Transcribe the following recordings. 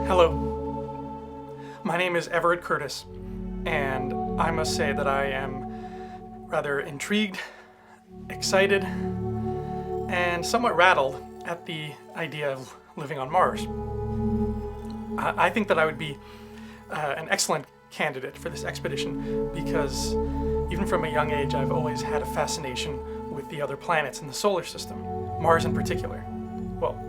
Hello, my name is Everett Curtis, and I must say that I am rather intrigued, excited, and somewhat rattled at the idea of living on Mars. I think that I would be an excellent candidate for this expedition because even from a young age I've always had a fascination with the other planets in the solar system, Mars in particular. Well,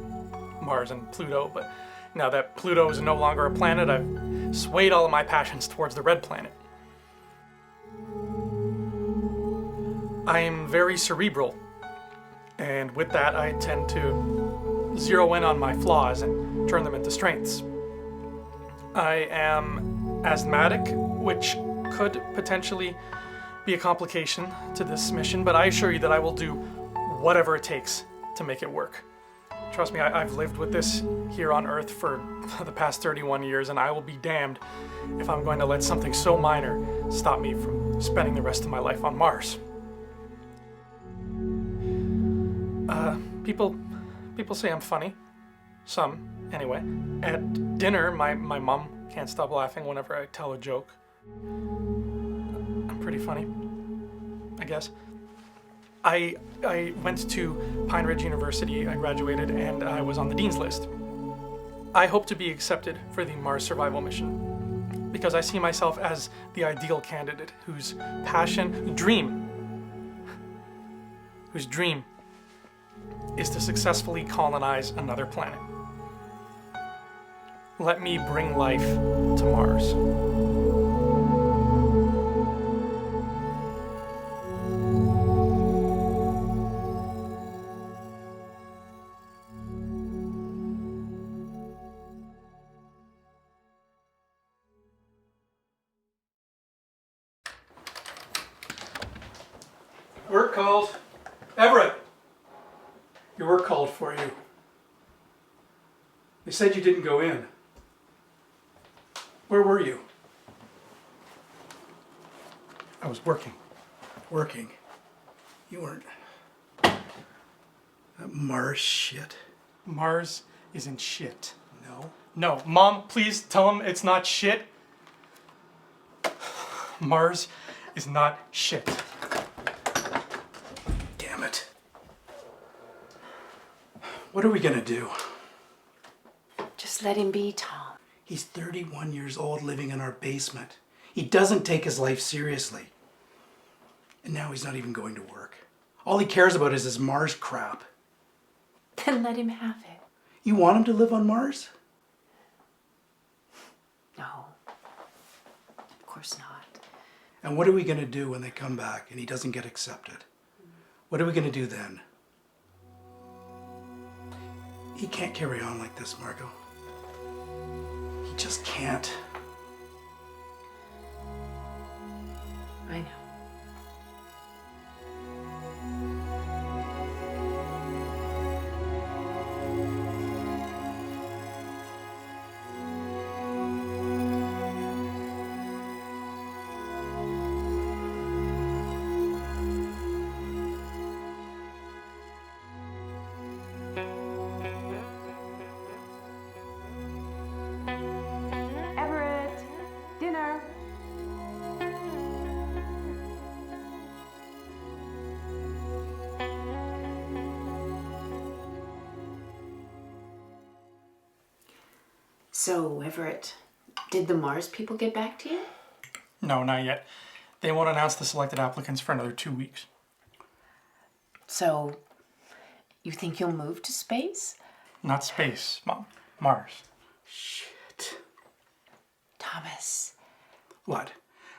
Mars and Pluto, but now that Pluto is no longer a planet, I've swayed all of my passions towards the red planet. I am very cerebral, and with that I tend to zero in on my flaws and turn them into strengths. I am asthmatic, which could potentially be a complication to this mission, but I assure you that I will do whatever it takes to make it work. Trust me, I've lived with this here on Earth for the past 31 years, and I will be damned if I'm going to let something so minor stop me from spending the rest of my life on Mars. People say I'm funny. Some, anyway. At dinner, my mom can't stop laughing whenever I tell a joke. I'm pretty funny, I guess. I went to Pine Ridge University, I graduated, and I was on the Dean's List. I hope to be accepted for the Mars survival mission because I see myself as the ideal candidate whose dream is to successfully colonize another planet. Let me bring life to Mars. Work called. Everett! Your work called for you. They said you didn't go in. Where were you? I was working. Working? You weren't. That Mars shit. Mars isn't shit. No? No. Mom, please tell him it's not shit. Mars is not shit. Damn it. What are we gonna do? Just let him be, Tom. He's 31 years old living in our basement. He doesn't take his life seriously. And now he's not even going to work. All he cares about is his Mars crap. Then let him have it. You want him to live on Mars? No. Of course not. And what are we gonna do when they come back and he doesn't get accepted? What are we gonna do then? He can't carry on like this, Margot. He just can't. I know. Everett, dinner. So, Everett, did the Mars people get back to you? No, not yet. They won't announce the selected applicants for another 2 weeks. So, you think you'll move to space? Not space, Mom. Mars. Shit. Thomas. What?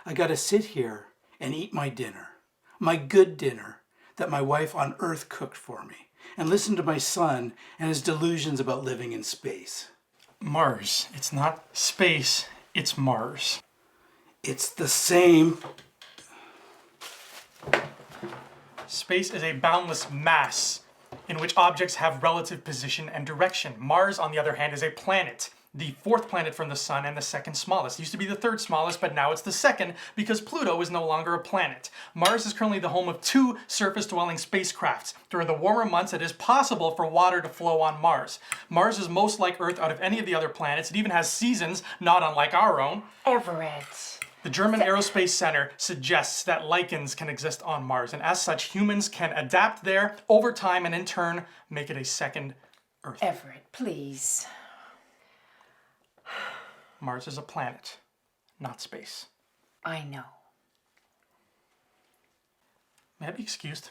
I gotta sit here and eat my dinner. My good dinner that my wife on Earth cooked for me. And listen to my son and his delusions about living in space. Mars. It's not space, it's Mars. It's the same. Space is a boundless mass in which objects have relative position and direction. Mars, on the other hand, is a planet the fourth planet from the sun and the second smallest. It used to be the third smallest, but now it's the second because Pluto is no longer a planet. Mars is currently the home of 2 surface-dwelling spacecrafts. During the warmer months, it is possible for water to flow on Mars. Mars is most like Earth out of any of the other planets. It even has seasons, not unlike our own. Everett. The German Aerospace Center suggests that lichens can exist on Mars, and as such, humans can adapt there over time and in turn make it a second Earth. Everett, please. Mars is a planet, not space. I know. May I be excused?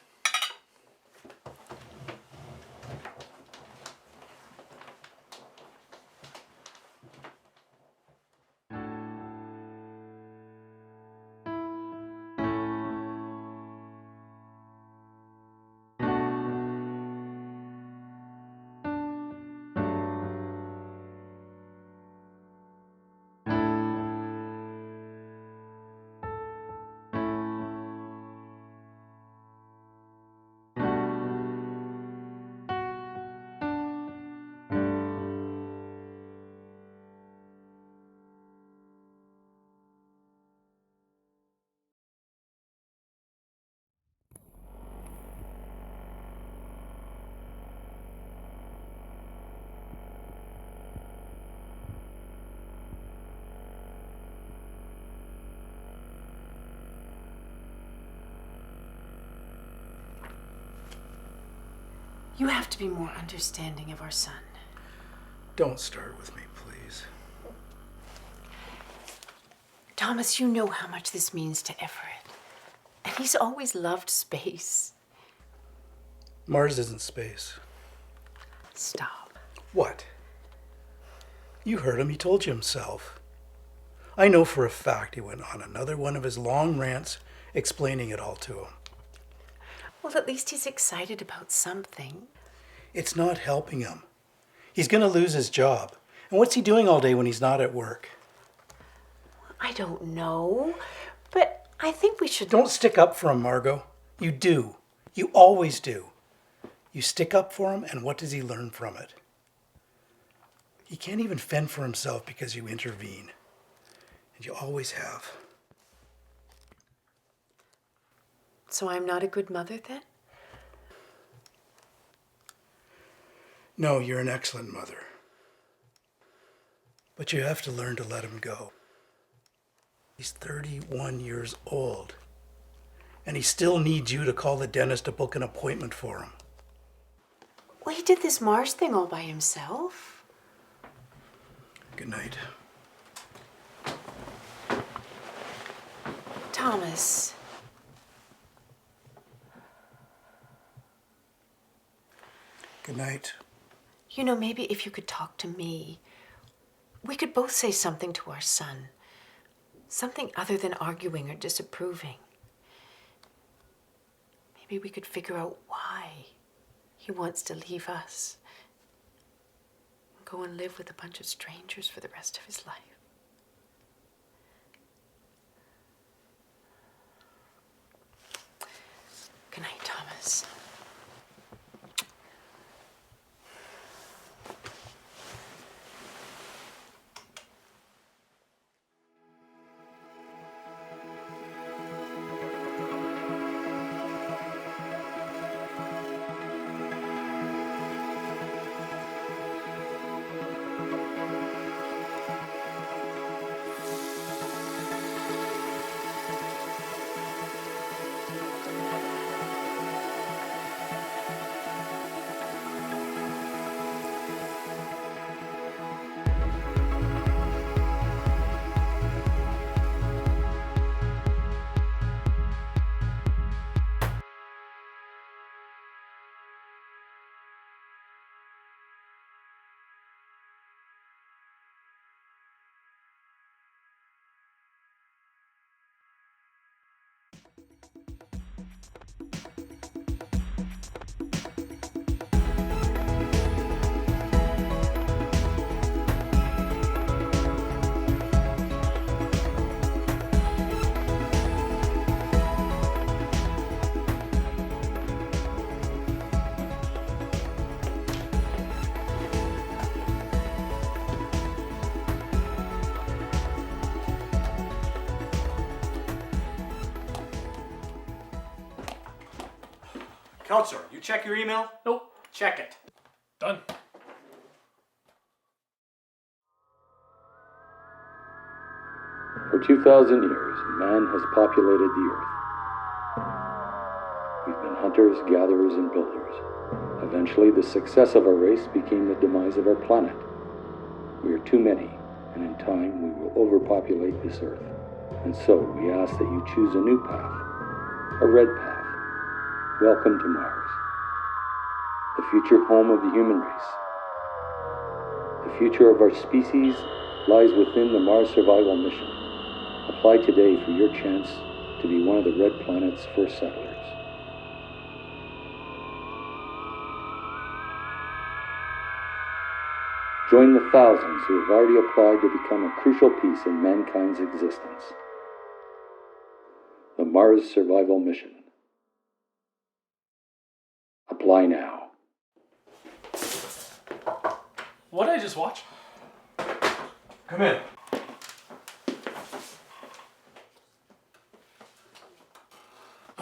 You have to be more understanding of our son. Don't start with me, please. Thomas, you know how much this means to Everett. And he's always loved space. Mars isn't space. Stop. What? You heard him. He told you himself. I know for a fact he went on another one of his long rants explaining it all to him. Well, at least he's excited about something. It's not helping him. He's going to lose his job. And what's he doing all day when he's not at work? I don't know, but I think we should... Don't stick up for him, Margot. You do. You always do. You stick up for him, and what does he learn from it? He can't even fend for himself because you intervene. And you always have. So I'm not a good mother then? No, you're an excellent mother. But you have to learn to let him go. He's 31 years old. And he still needs you to call the dentist to book an appointment for him. Well, he did this Mars thing all by himself. Good night. Thomas. Good night. You know, maybe if you could talk to me, we could both say something to our son. Something other than arguing or disapproving. Maybe we could figure out why he wants to leave us and go and live with a bunch of strangers for the rest of his life. Good night, Thomas. Counselor, you check your email? Nope. Check it. Done. For 2,000 years, man has populated the earth. We've been hunters, gatherers, and builders. Eventually, the success of our race became the demise of our planet. We are too many, and in time, we will overpopulate this earth. And so, we ask that you choose a new path, a red path. Welcome to Mars, the future home of the human race. The future of our species lies within the Mars Survival Mission. Apply today for your chance to be one of the Red Planet's first settlers. Join the thousands who have already applied to become a crucial piece in mankind's existence. The Mars Survival Mission. Apply now. What did I just watch? Come in.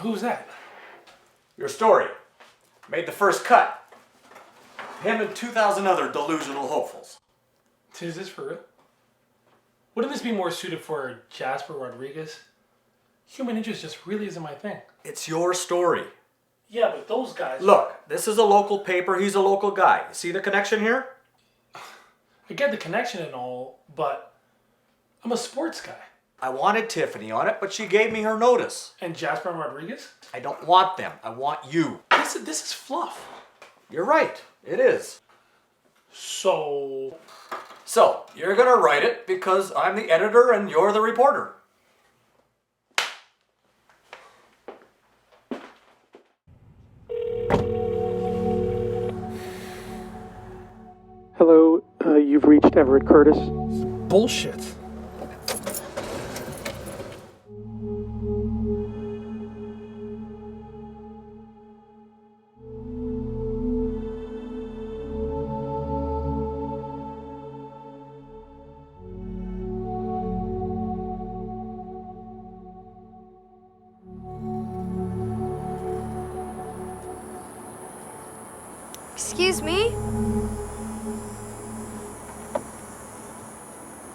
Who's that? Your story. Made the first cut. Him and 2,000 other delusional hopefuls. Is this for real? Wouldn't this be more suited for Jasper Rodriguez? Human interest just really isn't my thing. It's your story. Yeah, but those guys... Look, this is a local paper. He's a local guy. See the connection here? I get the connection and all, but I'm a sports guy. I wanted Tiffany on it, but she gave me her notice. And Jasper Rodriguez? I don't want them. I want you. This is fluff. You're right. It is. So, you're gonna write it because I'm the editor and you're the reporter. Hello, you've reached Everett Curtis. bullshit. Excuse me?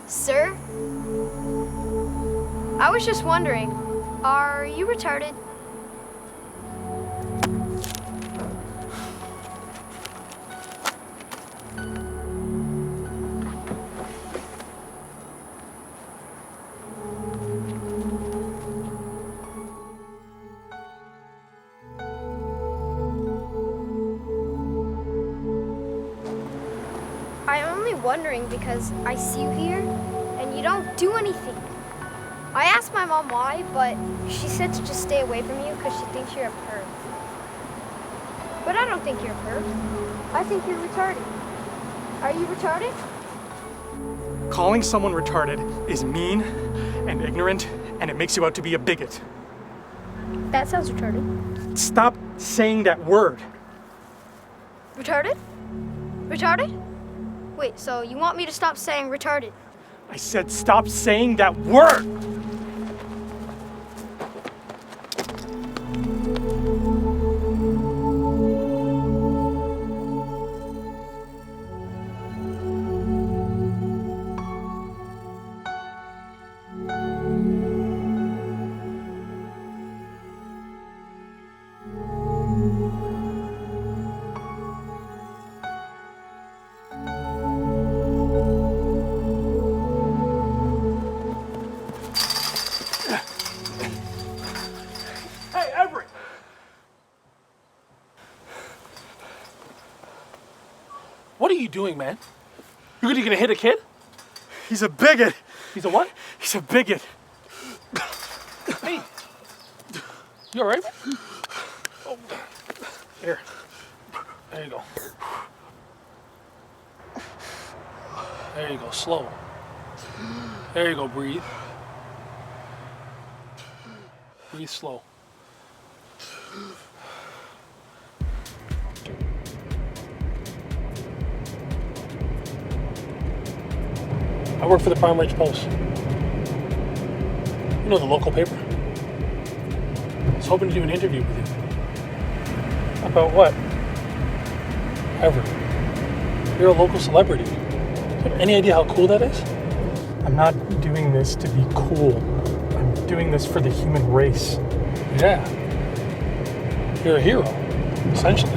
Sir? I was just wondering, are you retarded? I'm only wondering because I see you here and you don't do anything. I asked my mom why, but she said to just stay away from you because she thinks you're a perv. But I don't think you're a perv. I think you're retarded. Are you retarded? Calling someone retarded is mean and ignorant, and it makes you out to be a bigot. That sounds retarded. Stop saying that word. Retarded? Retarded? Wait, so you want me to stop saying retarded? I said stop saying that word! Hey, Everett! What are you doing, man? You gonna hit a kid? He's a bigot. He's a what? He's a bigot. Hey, you all right? Oh. Here. There you go. There you go. Slow. There you go. Breathe. Breathe slow. I work for the Prime Ridge Post. You know, the local paper. I was hoping to do an interview with you. About what? Everett, you're a local celebrity. Do you have any idea how cool that is? I'm not doing this to be cool. I'm doing this for the human race. Yeah. You're a hero, essentially.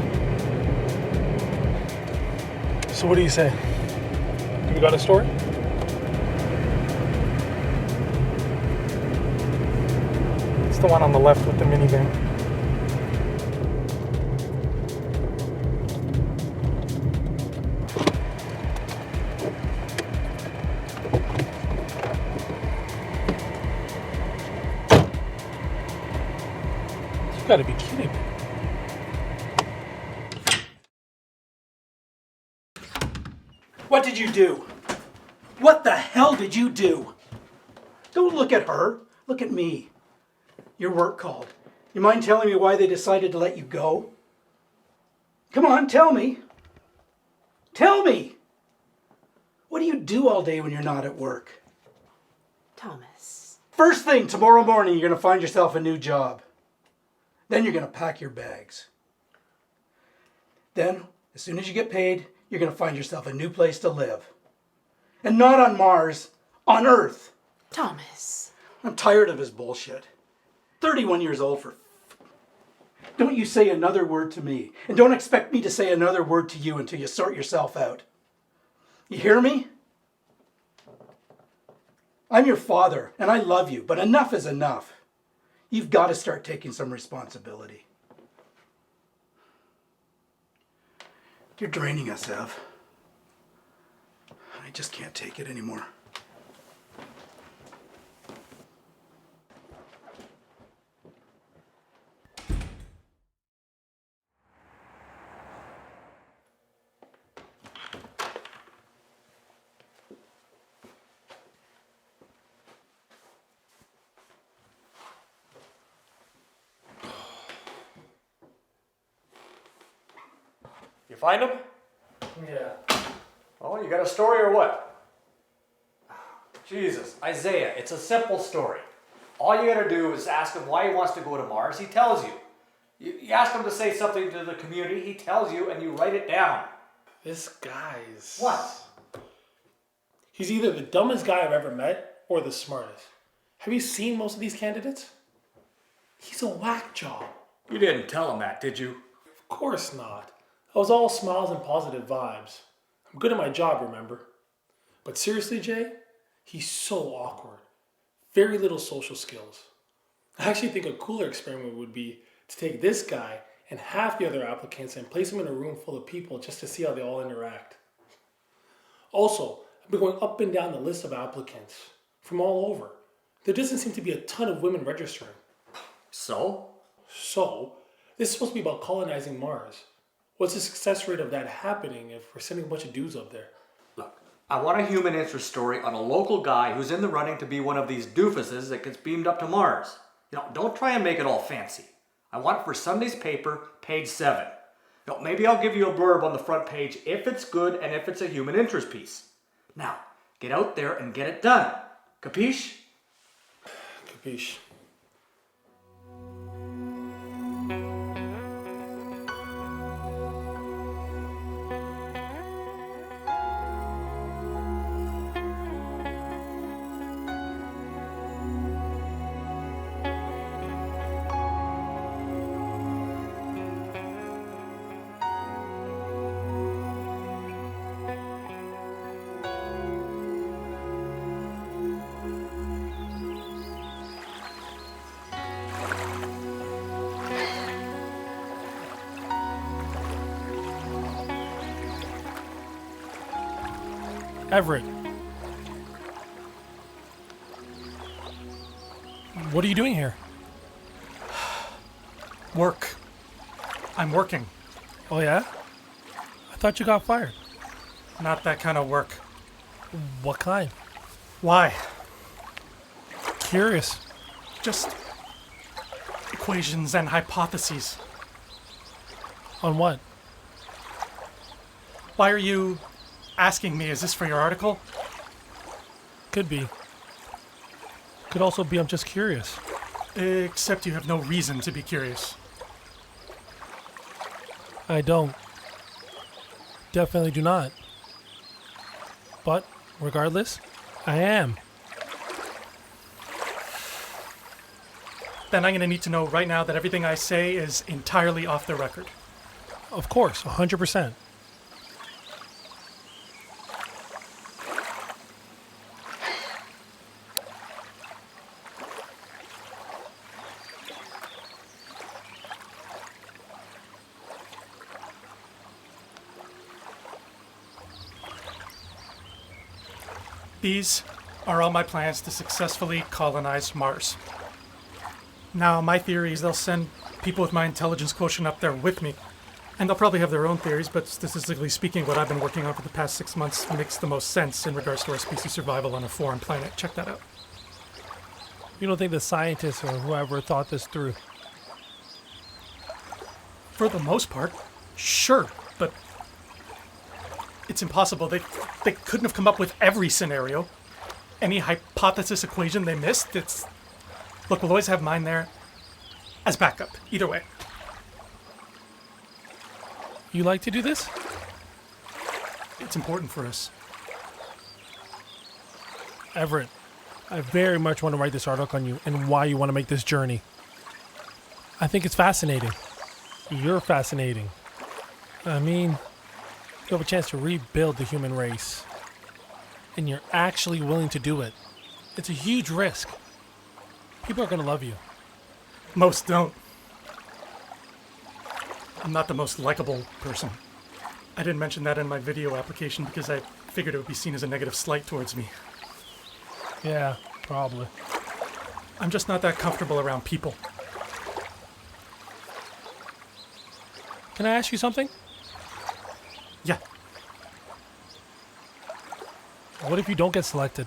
So what do you say? Do we got a story? It's the one on the left with the minivan. You gotta be kidding me. What did you do? What the hell did you do? Don't look at her. Look at me. Your work called. You mind telling me why they decided to let you go? Come on, tell me. Tell me. What do you do all day when you're not at work? Thomas. First thing tomorrow morning, you're going to find yourself a new job. Then you're going to pack your bags. Then, as soon as you get paid, you're going to find yourself a new place to live. And not on Mars, on Earth. Thomas. I'm tired of his bullshit. 31 years old for... Don't you say another word to me. And don't expect me to say another word to you until you sort yourself out. You hear me? I'm your father, and I love you, but enough is enough. You've got to start taking some responsibility. You're draining us, Ev. I just can't take it anymore. You find him? Yeah. Oh, you got a story or what? Jesus, Isaiah, it's a simple story. All you gotta do is ask him why he wants to go to Mars, he tells you. You ask him to say something to the community, he tells you, and you write it down. This guy's... What? He's either the dumbest guy I've ever met or the smartest. Have you seen most of these candidates? He's a whack job. You didn't tell him that, did you? Of course not. I was all smiles and positive vibes. I'm good at my job, remember? But seriously, Jay, he's so awkward. Very little social skills. I actually think a cooler experiment would be to take this guy and half the other applicants and place them in a room full of people just to see how they all interact. Also, I've been going up and down the list of applicants from all over. There doesn't seem to be a ton of women registering. So? So, this is supposed to be about colonizing Mars. What's the success rate of that happening if we're sending a bunch of dudes up there? Look, I want a human interest story on a local guy who's in the running to be one of these doofuses that gets beamed up to Mars. Don't try and make it all fancy. I want it for Sunday's paper, page 7. Maybe I'll give you a blurb on the front page if it's good and if it's a human interest piece. Now, get out there and get it done. Capiche? Capiche. Everett. What are you doing here? Work. I'm working. Oh yeah? I thought you got fired. Not that kind of work. What kind? Why? Curious. Just equations and hypotheses. On what? Why are you asking me? Is this for your article? Could be. Could also be I'm just curious. Except you have no reason to be curious. I don't. Definitely do not. But, regardless, I am. Then I'm going to need to know right now that everything I say is entirely off the record. Of course, 100%. These are all my plans to successfully colonize Mars. Now, my theory is they'll send people with my intelligence quotient up there with me. And they'll probably have their own theories, but statistically speaking, what I've been working on for the past 6 months makes the most sense in regards to our species survival on a foreign planet. Check that out. You don't think the scientists or whoever thought this through? For the most part, sure, but it's impossible. They couldn't have come up with every scenario. Any hypothesis equation they missed, Look, we'll always have mine there as backup, either way. You like to do this? It's important for us. Everett, I very much want to write this article on you and why you want to make this journey. I think it's fascinating. You're fascinating. I mean, you have a chance to rebuild the human race. And you're actually willing to do it. It's a huge risk. People are going to love you. Most don't. I'm not the most likable person. I didn't mention that in my video application because I figured it would be seen as a negative slight towards me. Yeah, probably. I'm just not that comfortable around people. Can I ask you something? Yeah, What if you don't get selected?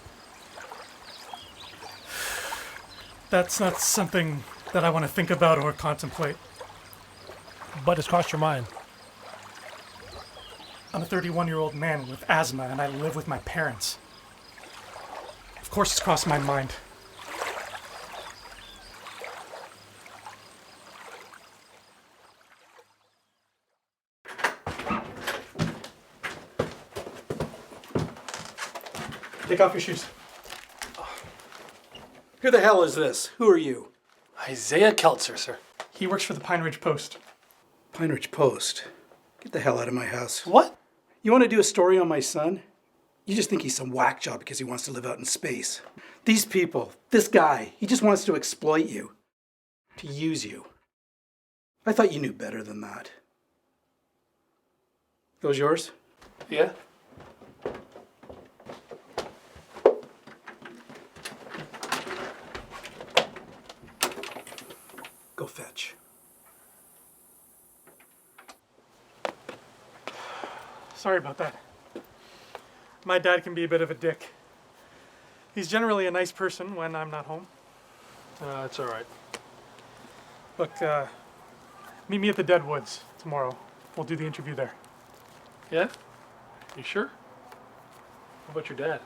that's not something that I want to think about or contemplate. But it's crossed your mind. I'm a 31-year-old man with asthma and I live with my parents. Of course it's crossed my mind. Take off your shoes. Who the hell is this? Who are you? Isaiah Keltzer, sir. He works for the Pine Ridge Post. Pine Ridge Post. Get the hell out of my house. What? You want to do a story on my son? You just think he's some whack job because he wants to live out in space. These people, this guy, he just wants to exploit you. To use you. I thought you knew better than that. Those yours? Yeah? Go fetch. Sorry about that. My dad can be a bit of a dick. He's generally a nice person when I'm not home. It's all right. Look, meet me at the Deadwoods tomorrow. We'll do the interview there. Yeah? You sure? What about your dad?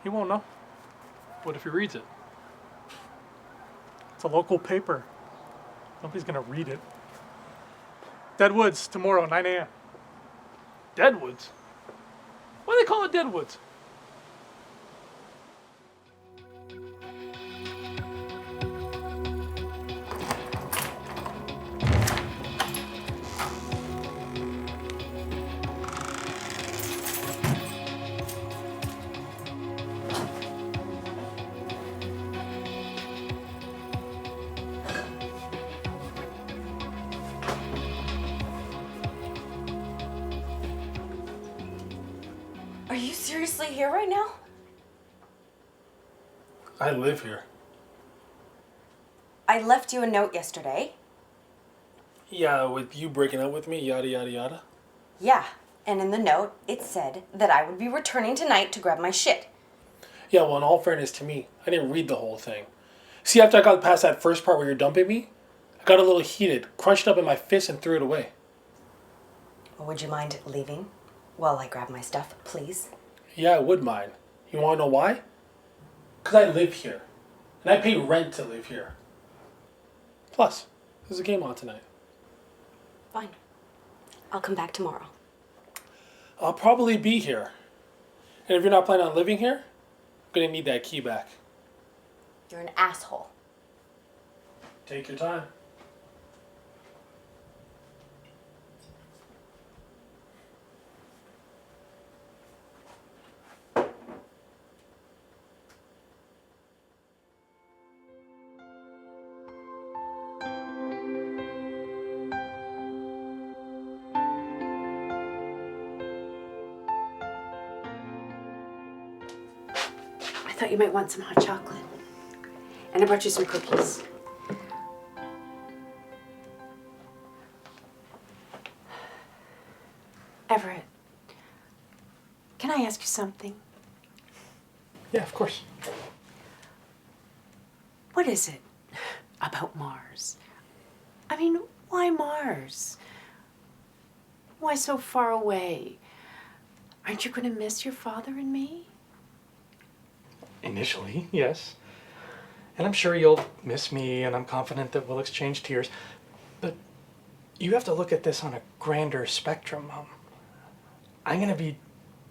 He won't know. What if he reads it? It's a local paper. Nobody's gonna read it. Deadwoods tomorrow, 9 a.m. Deadwoods? Why do they call it Deadwoods? Are you seriously here right now? I live here. I left you a note yesterday. Yeah, with you breaking up with me, yada yada yada. Yeah, and in the note, it said that I would be returning tonight to grab my shit. Yeah, well, in all fairness to me, I didn't read the whole thing. See, after I got past that first part where you're dumping me, I got a little heated, crunched up in my fist, and threw it away. Would you mind leaving while I grab my stuff, please? Yeah, I would mind. You want to know why? Because I live here. And I pay rent to live here. Plus, there's a game on tonight. Fine. I'll come back tomorrow. I'll probably be here. And if you're not planning on living here, I'm gonna need that key back. You're an asshole. Take your time. I thought you might want some hot chocolate. And I brought you some cookies. Everett, can I ask you something? Yeah, of course. What is it about Mars? I mean, why Mars? Why so far away? Aren't you going to miss your father and me? Initially, yes. And I'm sure you'll miss me, and I'm confident that we'll exchange tears. But you have to look at this on a grander spectrum, Mom. I'm going to be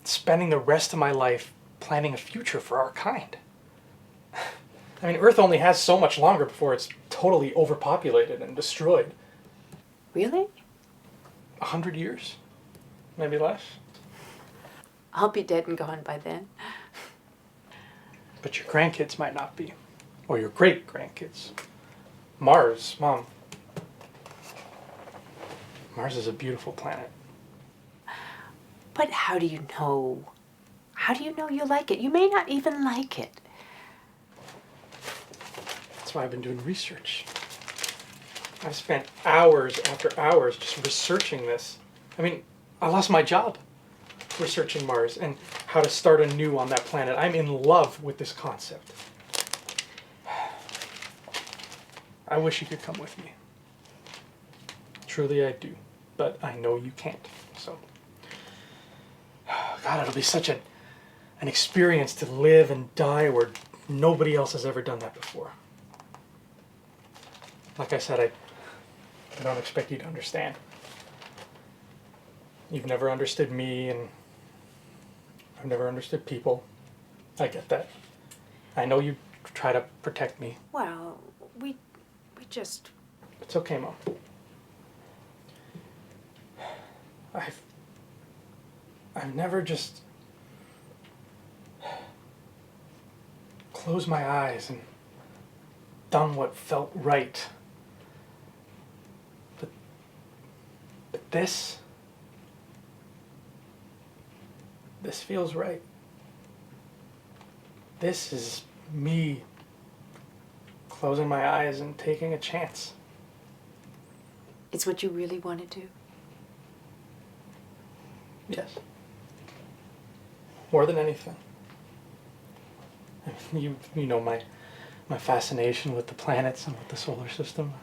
spending the rest of my life planning a future for our kind. I mean, Earth only has so much longer before it's totally overpopulated and destroyed. Really? 100 years? Maybe less? I'll be dead and gone by then. But your grandkids might not be. Or your great-grandkids. Mars, Mom. Mars is a beautiful planet. But how do you know? How do you know you like it? You may not even like it. That's why I've been doing research. I've spent hours after hours just researching this. I mean, I lost my job researching Mars and how to start anew on that planet. I'm in love with this concept. I wish you could come with me. Truly I do. But I know you can't. So, God, it'll be such an experience to live and die where nobody else has ever done that before. Like I said, I don't expect you to understand. You've never understood me, and I've never understood people. I get that. I know you try to protect me. Well, we just... It's okay, Mom. I've never just closed my eyes and done what felt right. But this feels right. This is me closing my eyes and taking a chance. It's what you really want to do? Yes. More than anything. You know my fascination with the planets and with the solar system.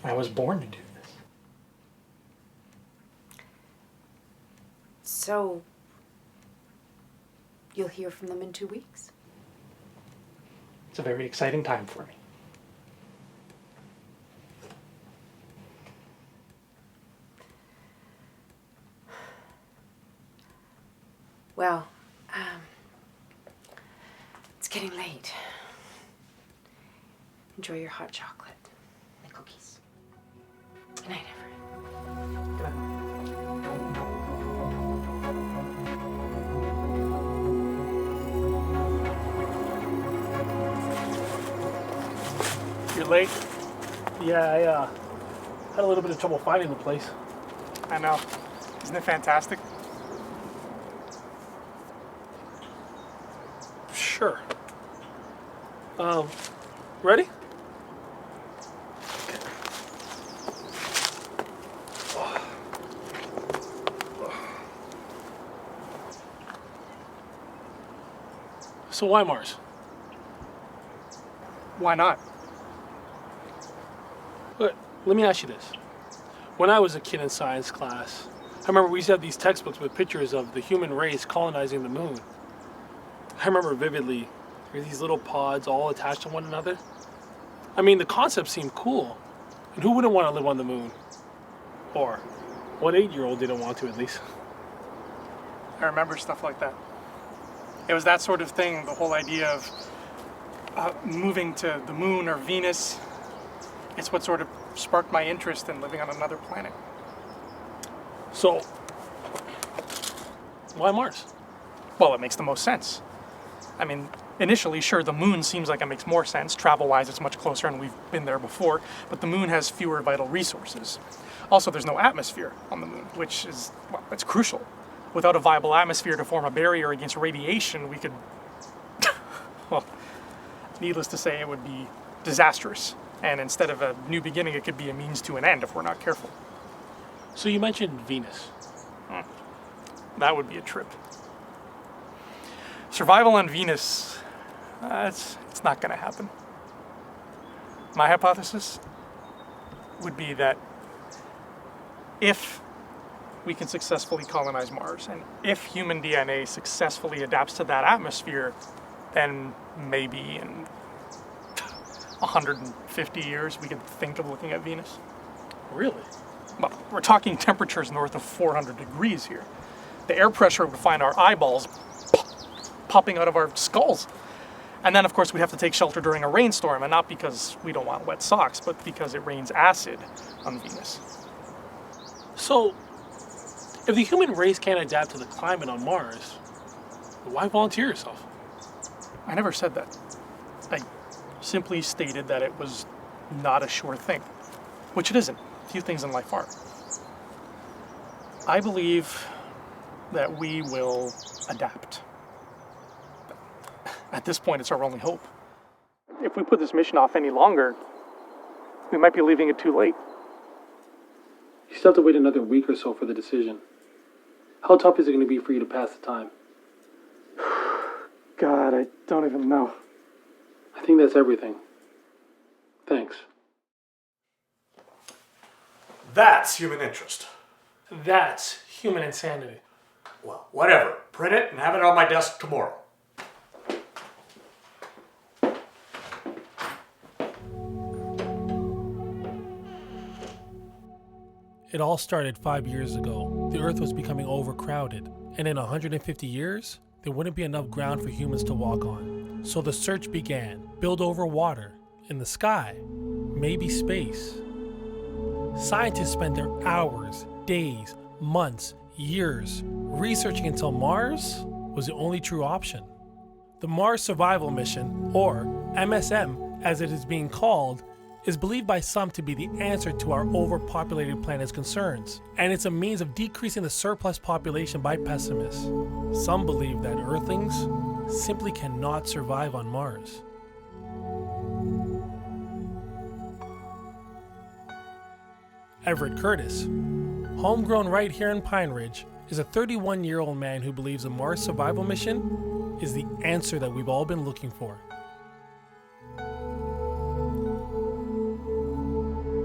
I was born to do this. So, you'll hear from them in 2 weeks? It's a very exciting time for me. Well, it's getting late. Enjoy your hot chocolate and the cookies. Good night, Everett. You're late? Yeah, I had a little bit of trouble finding the place. I know. Isn't it fantastic? Sure. Ready? So why Mars? Why not? But let me ask you this. When I was a kid in science class, I remember we used to have these textbooks with pictures of the human race colonizing the moon. I remember vividly, there were these little pods all attached to one another. I mean, the concept seemed cool. And who wouldn't want to live on the moon? Or, what 8-year-old didn't want to, at least? I remember stuff like that. It was that sort of thing, the whole idea of moving to the moon or Venus. It's what sort of sparked my interest in living on another planet. So, why Mars? Well, it makes the most sense. I mean, initially, sure, the moon seems like it makes more sense. Travel-wise, it's much closer and we've been there before, but the moon has fewer vital resources. Also, there's no atmosphere on the moon, which is, well, it's crucial. Without a viable atmosphere to form a barrier against radiation, we could, well, needless to say, it would be disastrous. And instead of a new beginning, it could be a means to an end if we're not careful. So you mentioned Venus. That would be a trip. Survival on Venus, it's not going to happen. My hypothesis would be that if we can successfully colonize Mars, and if human DNA successfully adapts to that atmosphere, then maybe in 150 years we could think of looking at Venus. Really? Well, we're talking temperatures north of 400 degrees here. The air pressure would find our eyeballs popping out of our skulls. And then, of course, we'd have to take shelter during a rainstorm, and not because we don't want wet socks, but because it rains acid on Venus. So, if the human race can't adapt to the climate on Mars, why volunteer yourself? I never said that. I simply stated that it was not a sure thing, which it isn't. Few things in life are. I believe that we will adapt. At this point, it's our only hope. If we put this mission off any longer, we might be leaving it too late. You still have to wait another week or so for the decision. How tough is it going to be for you to pass the time? God, I don't even know. I think that's everything. Thanks. That's human interest. That's human insanity. Well, whatever. Print it and have it on my desk tomorrow. It all started 5 years ago. The Earth was becoming overcrowded, and in 150 years, there wouldn't be enough ground for humans to walk on. So the search began. Build over water, in the sky, maybe space. Scientists spent their hours, days, months, years researching until Mars was the only true option. The Mars Survival Mission, or MSM as it is being called, is believed by some to be the answer to our overpopulated planet's concerns, and it's a means of decreasing the surplus population by pessimists. Some believe that Earthlings simply cannot survive on Mars. Everett Curtis, homegrown right here in Pine Ridge, is a 31-year-old man who believes the Mars Survival Mission is the answer that we've all been looking for.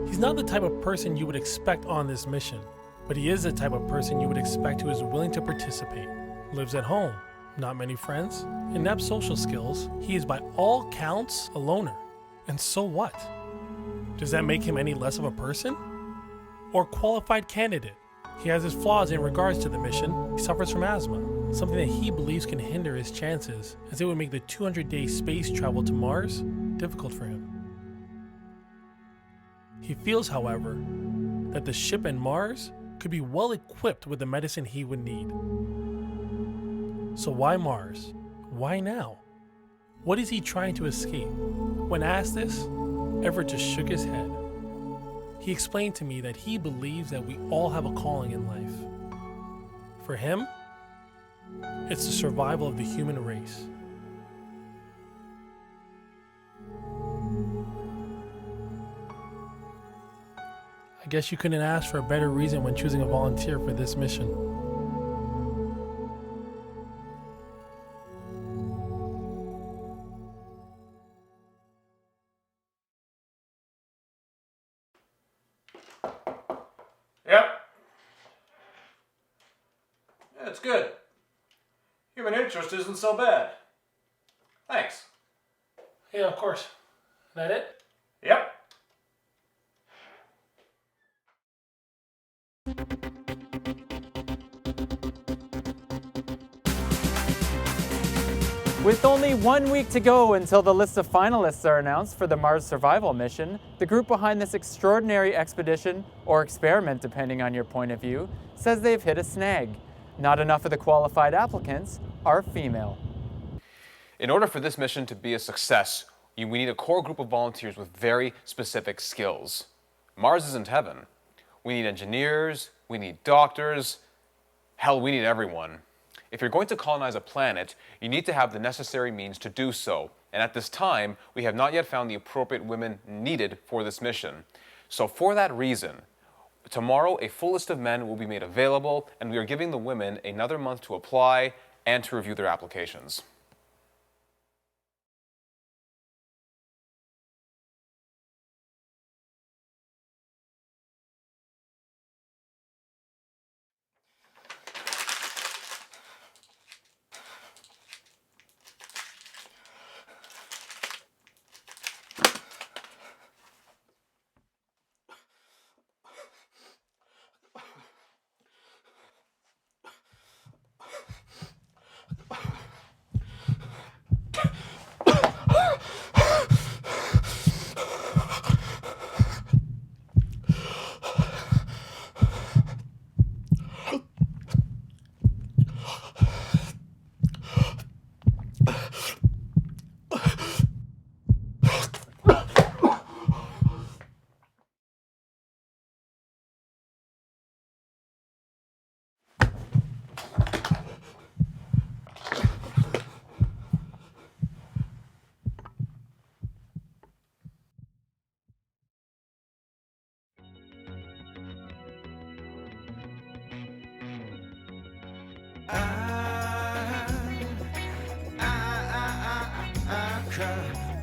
He's not the type of person you would expect on this mission, but he is the type of person you would expect who is willing to participate. Lives at home, not many friends, inept social skills. He is by all counts a loner. And so what? Does that make him any less of a person? Or qualified candidate? He has his flaws in regards to the mission. He suffers from asthma, something that he believes can hinder his chances, as it would make the 200-day space travel to Mars difficult for him. He feels, however, that the ship and Mars could be well equipped with the medicine he would need. So why Mars? Why now? What is he trying to escape? When asked this, Everett just shook his head. He explained to me that he believes that we all have a calling in life. For him, it's the survival of the human race. I guess you couldn't ask for a better reason when choosing a volunteer for this mission. Yep. Yeah, it's good. Human interest isn't so bad. Thanks. Yeah, of course. That it? Yep. With only 1 week to go until the list of finalists are announced for the Mars survival mission, the group behind this extraordinary expedition, or experiment depending on your point of view, says they've hit a snag. Not enough of the qualified applicants are female. In order for this mission to be a success, we need a core group of volunteers with very specific skills. Mars isn't heaven. We need engineers, we need doctors, hell, we need everyone. If you're going to colonize a planet, you need to have the necessary means to do so. And at this time, we have not yet found the appropriate women needed for this mission. So for that reason, tomorrow a full list of men will be made available, and we are giving the women another month to apply and to review their applications.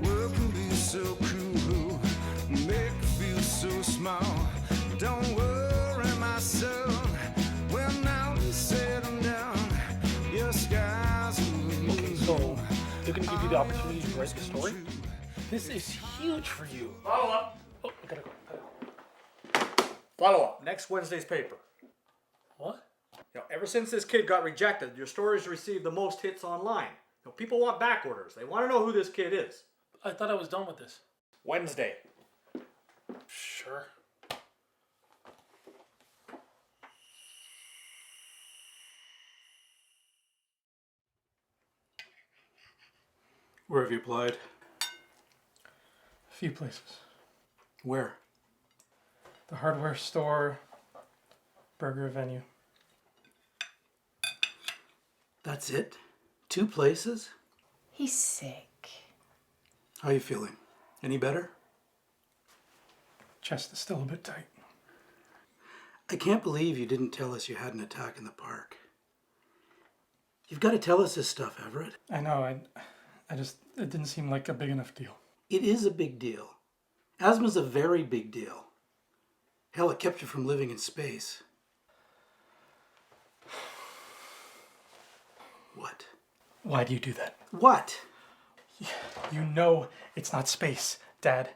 Work can be so cruel, make you feel so small. Don't worry, my son. Well, now you're settling down. Your skies will Okay, so they're gonna give you the opportunity to write the story. This is huge for you. Follow up. Oh, I gotta go. Follow up. Next Wednesday's paper. What? Ever since this kid got rejected, your stories received the most hits online. People want back orders. They want to know who this kid is. I thought I was done with this. Wednesday. Sure. Where have you applied? A few places. Where? The hardware store, burger venue. That's it? 2 places? He's sick. How are you feeling? Any better? Chest is still a bit tight. I can't believe you didn't tell us you had an attack in the park. You've got to tell us this stuff, Everett. I know, it didn't seem like a big enough deal. It is a big deal. Asthma's a very big deal. Hell, it kept you from living in space. What? Why do you do that? What? You know it's not space, Dad.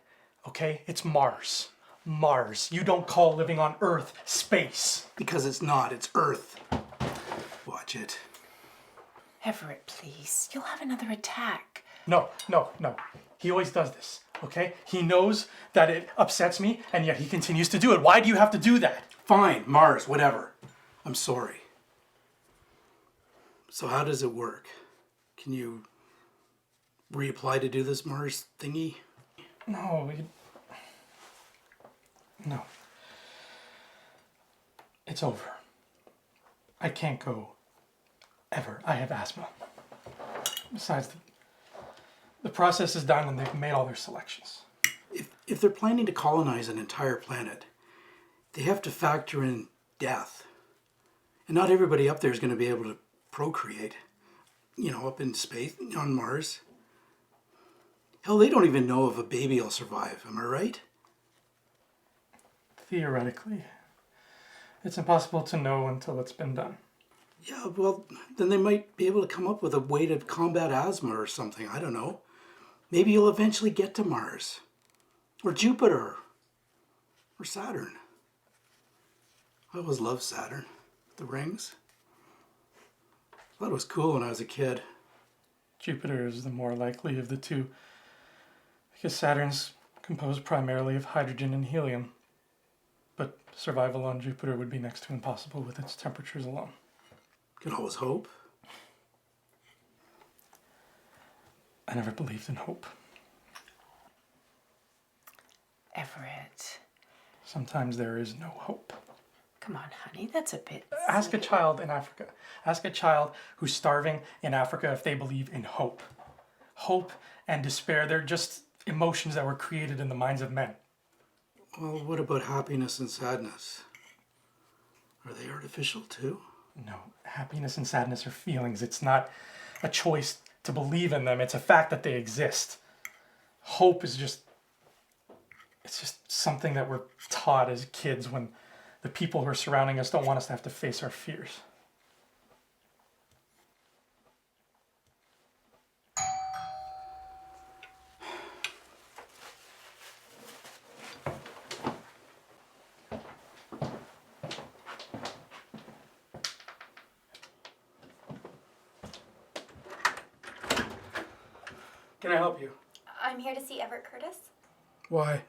Okay? It's Mars. Mars. You don't call living on Earth space. Because it's not. It's Earth. Watch it. Everett, please. You'll have another attack. No. He always does this, okay? He knows that it upsets me, and yet he continues to do it. Why do you have to do that? Fine, Mars, whatever. I'm sorry. So how does it work? Can you reapply to do this Mars thingy? No. It's over. I can't go ever. I have asthma. Besides, the process is done and they've made all their selections. If they're planning to colonize an entire planet, they have to factor in death. And not everybody up there is going to be able to procreate, up in space, on Mars. Hell, they don't even know if a baby will survive, am I right? Theoretically. It's impossible to know until it's been done. Yeah, well, then they might be able to come up with a way to combat asthma or something, I don't know. Maybe you'll eventually get to Mars. Or Jupiter. Or Saturn. I always loved Saturn. The rings. I thought it was cool when I was a kid. Jupiter is the more likely of the two, because Saturn's composed primarily of hydrogen and helium. But survival on Jupiter would be next to impossible with its temperatures alone. Can always hope. I never believed in hope. Everett. Sometimes there is no hope. Come on, honey, that's a bit... Ask a child in Africa. Ask a child who's starving in Africa if they believe in hope. Hope and despair, they're just emotions that were created in the minds of men. Well, what about happiness and sadness? Are they artificial too? No, happiness and sadness are feelings. It's not a choice to believe in them. It's a fact that they exist. Hope is just... It's just something that we're taught as kids when the people who are surrounding us don't want us to have to face our fears. Can I help you? I'm here to see Everett Curtis. Why?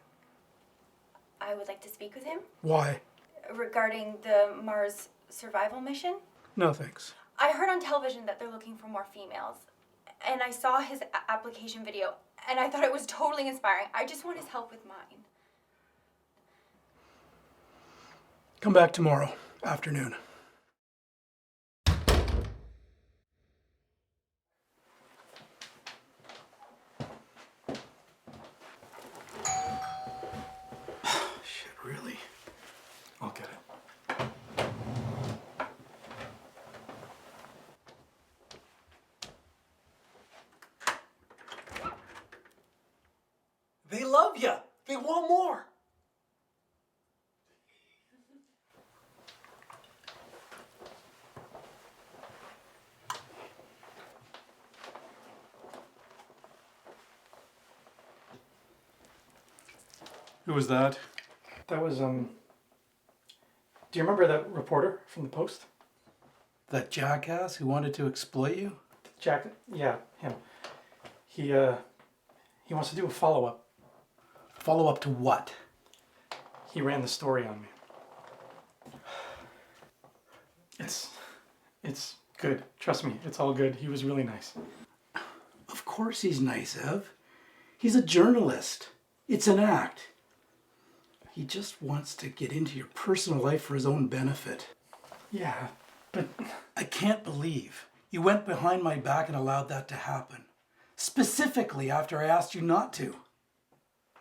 I would like to speak with him Why? regarding the Mars survival mission. No thanks. I heard on television that they're looking for more females, and I saw his application video, and I thought it was totally inspiring. I just want his help with mine. Come back tomorrow afternoon. Shit, really? I'll get it. They love you. They want more. Who was that? That was, do you remember that reporter from the Post? That jackass who wanted to exploit you? Jack, yeah, him. He wants to do a follow-up. Follow up to what? He ran the story on me. It's good. Trust me, it's all good. He was really nice. Of course he's nice, Ev. He's a journalist. It's an act. He just wants to get into your personal life for his own benefit. Yeah, but... I can't believe you went behind my back and allowed that to happen. Specifically after I asked you not to.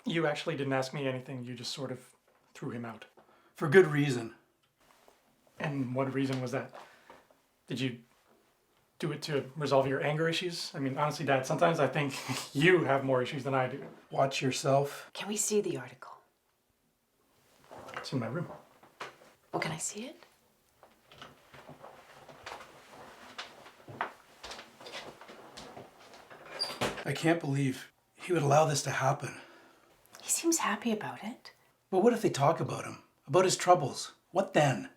You actually didn't ask me anything. You just sort of threw him out. For good reason. And what reason was that? Did you do it to resolve your anger issues? I mean, honestly, Dad, sometimes I think you have more issues than I do. Watch yourself. Can we see the article? It's in my room. Well, can I see it? I can't believe he would allow this to happen. He seems happy about it. But what if they talk about him? About his troubles? What then?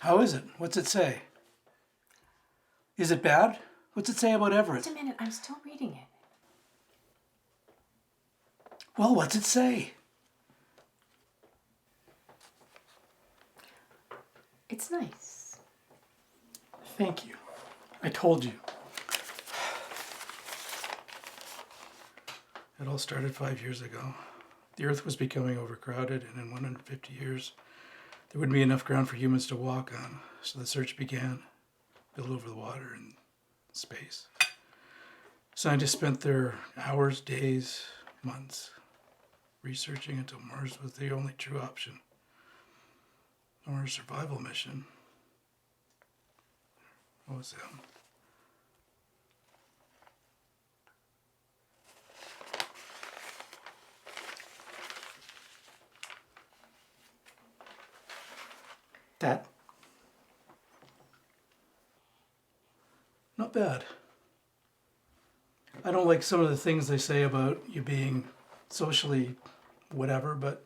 How is it? What's it say? Is it bad? What's it say about Everett? Wait a minute, I'm still reading it. Well, what's it say? It's nice. Thank you. I told you. It all started 5 years ago. The Earth was becoming overcrowded, and in 150 years, there wouldn't be enough ground for humans to walk on. So the search began, built over the water and space. Scientists spent their hours, days, months researching until Mars was the only true option. The Mars survival mission. What was that? Dad? not bad. I don't like some of the things they say about you being socially whatever, but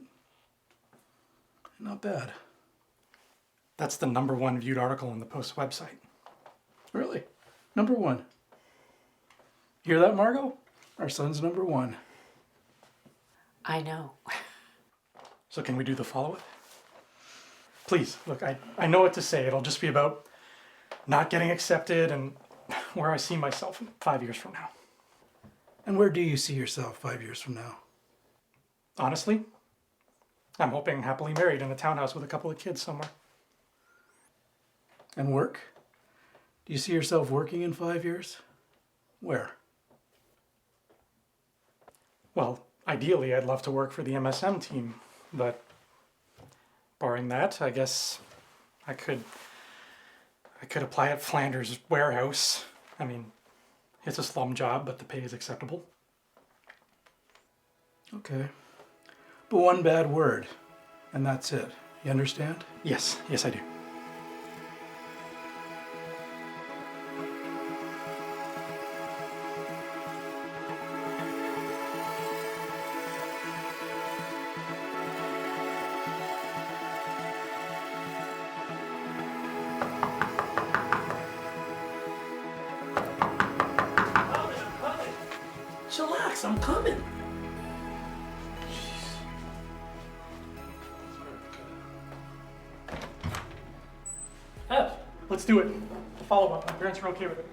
not bad. That's the #1 viewed article on the Post website. Really? #1. Hear that, Margot? Our son's #1. I know. So can we do the follow-up? Please, look, I know what to say. It'll just be about not getting accepted and where I see myself in 5 years from now. And where do you see yourself 5 years from now? Honestly, I'm hoping happily married in a townhouse with a couple of kids somewhere. And work? Do you see yourself working in 5 years? Where? Well, ideally, I'd love to work for the MSM team, but barring that, I guess I could apply at Flanders Warehouse. I mean, it's a slum job, but the pay is acceptable. Okay. But one bad word, and that's it. You understand? Yes, I do. Chillax, I'm coming. Ev, Let's do it. Follow-up. My parents are okay with it.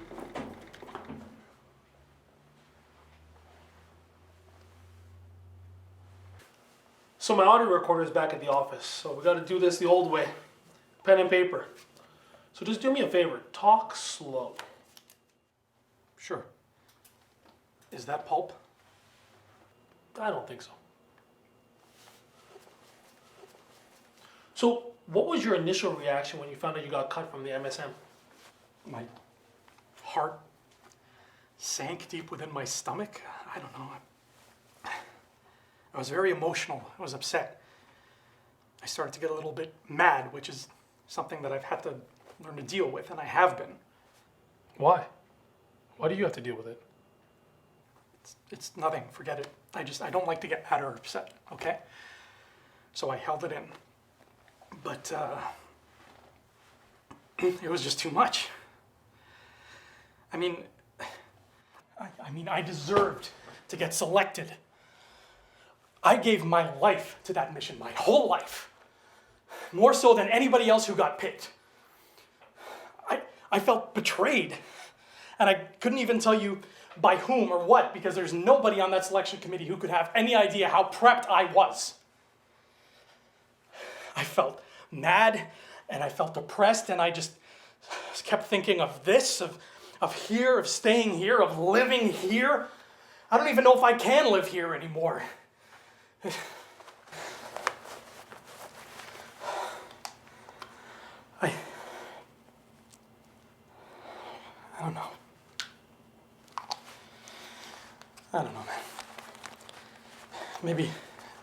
so my audio recorder is back at the office, so we gotta do this the old way. Pen and paper. So just do me a favor, talk slow. Sure. Is that pulp? I don't think so. So, what was your initial reaction when you found out you got cut from the MSM? My heart sank deep within my stomach. I don't know. I was very emotional. I was upset. I started to get a little bit mad, which is something that I've had to learn to deal with, and I have been. Why? Why do you have to deal with it? It's nothing. Forget it. I don't like to get mad or upset, okay? So I held it in. But it was just too much. I deserved to get selected. I gave my life to that mission, my whole life. More so than anybody else who got picked. I felt betrayed. And I couldn't even tell you by whom or what, because there's nobody on that selection committee who could have any idea how prepped I was. I felt mad, and I felt depressed, and I just kept thinking of this, of here, of staying here, of living here. I don't even know if I can live here anymore. I don't know. I don't know, man. Maybe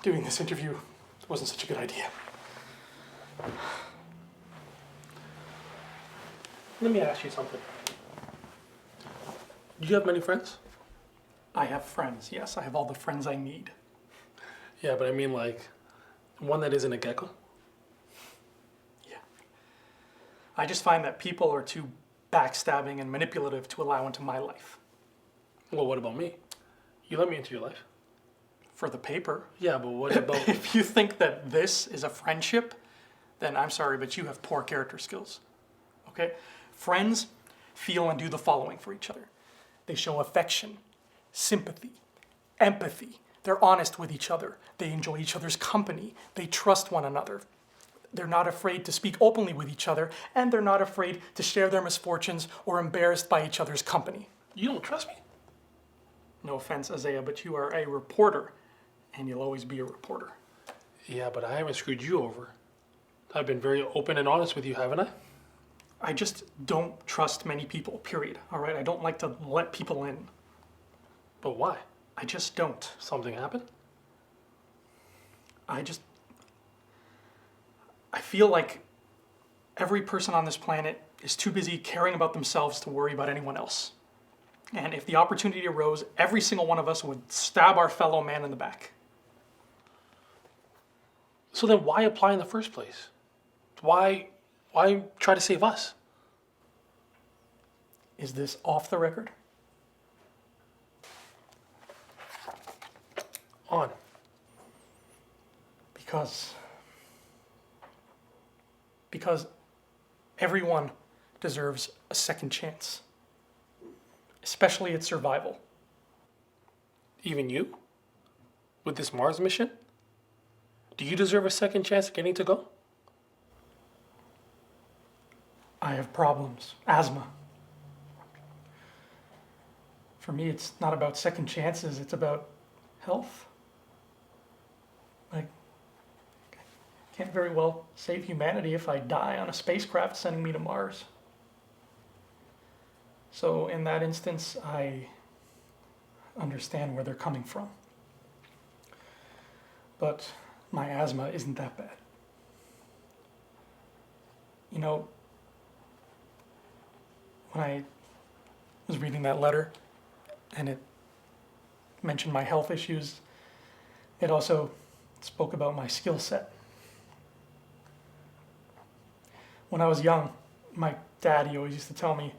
doing this interview wasn't such a good idea. Let me ask you something. Do you have many friends? I have friends, yes. I have all the friends I need. Yeah, but I mean like one that isn't a gecko? Yeah. I just find that people are too backstabbing and manipulative to allow into my life. Well, what about me? You let me into your life. For the paper. Yeah, but what about... If you think that this is a friendship, then I'm sorry, but you have poor character skills. Okay? Friends feel and do the following for each other. They show affection, sympathy, empathy. They're honest with each other. They enjoy each other's company. They trust one another. They're not afraid to speak openly with each other, and they're not afraid to share their misfortunes or embarrassed by each other's company. You don't trust me? No offense, Isaiah, but you are a reporter, and you'll always be a reporter. Yeah, but I haven't screwed you over. I've been very open and honest with you, haven't I? I just don't trust many people, period. All right? I don't like to let people in. But why? I just don't. Something happened? I feel like every person on this planet is too busy caring about themselves to worry about anyone else. And if the opportunity arose, every single one of us would stab our fellow man in the back. So then why apply in the first place? Why try to save us? Is this off the record? On. Because everyone deserves a second chance, especially at survival. Even you? With this Mars mission? Do you deserve a second chance at getting to go? I have problems, asthma. For me, it's not about second chances, it's about health. I can't very well save humanity if I die on a spacecraft sending me to Mars. So in that instance, I understand where they're coming from. But my asthma isn't that bad. You know, when I was reading that letter and it mentioned my health issues, it also spoke about my skill set. When I was young, my daddy always used to tell me,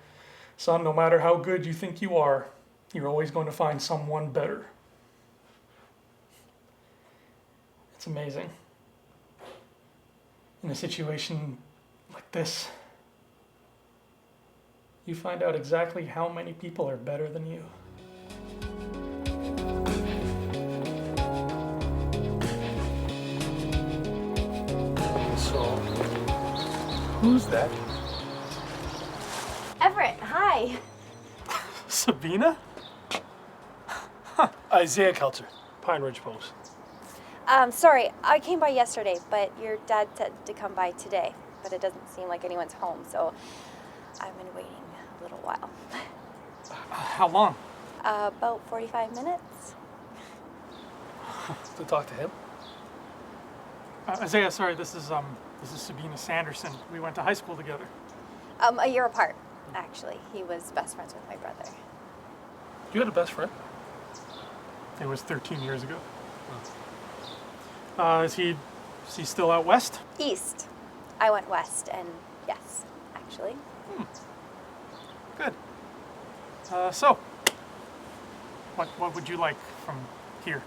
son, no matter how good you think you are, you're always going to find someone better. It's amazing. In a situation like this, you find out exactly how many people are better than you. So, who's that? Everett, hi. Sabina? Isaiah Kelter, Pine Ridge Post. Sorry, I came by yesterday, but your dad said to come by today. But it doesn't seem like anyone's home, so I've been waiting a little while. How long? About 45 minutes. To talk to him? Isaiah, sorry, this is Sabina Sanderson. We went to high school together. A year apart, actually. He was best friends with my brother. You had a best friend? It was 13 years ago. Is he still out west? East. I went west, and yes, actually. Good. So, what would you like from here?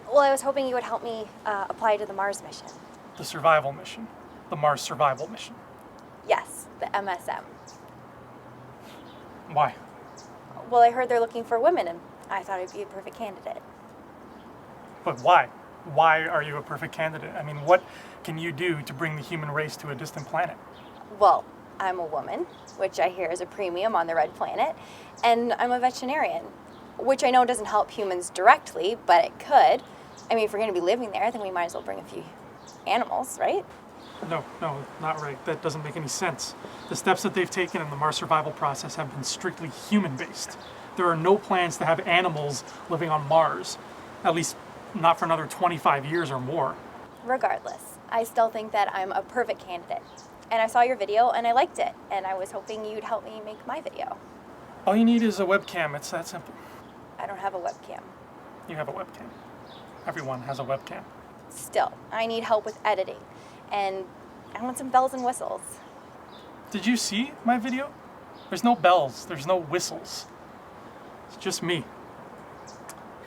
Well, I was hoping you would help me apply to the Mars mission. The survival mission. The Mars survival mission. Yes, the MSM. Why? Well, I heard they're looking for women, and I thought I'd be a perfect candidate. But why? Why are you a perfect candidate? I mean, what can you do to bring the human race to a distant planet? Well, I'm a woman, which I hear is a premium on the red planet, and I'm a veterinarian, which I know doesn't help humans directly, but it could. I mean, if we're going to be living there, then we might as well bring a few animals, right? No, not right. That doesn't make any sense. The steps that they've taken in the Mars survival process have been strictly human-based. There are no plans to have animals living on Mars, at least not for another 25 years or more. Regardless, I still think that I'm a perfect candidate. And I saw your video and I liked it, and I was hoping you'd help me make my video. All you need is a webcam. It's that simple. I don't have a webcam. You have a webcam. Everyone has a webcam. Still, I need help with editing, and I want some bells and whistles. Did you see my video? There's no bells. There's no whistles. It's just me.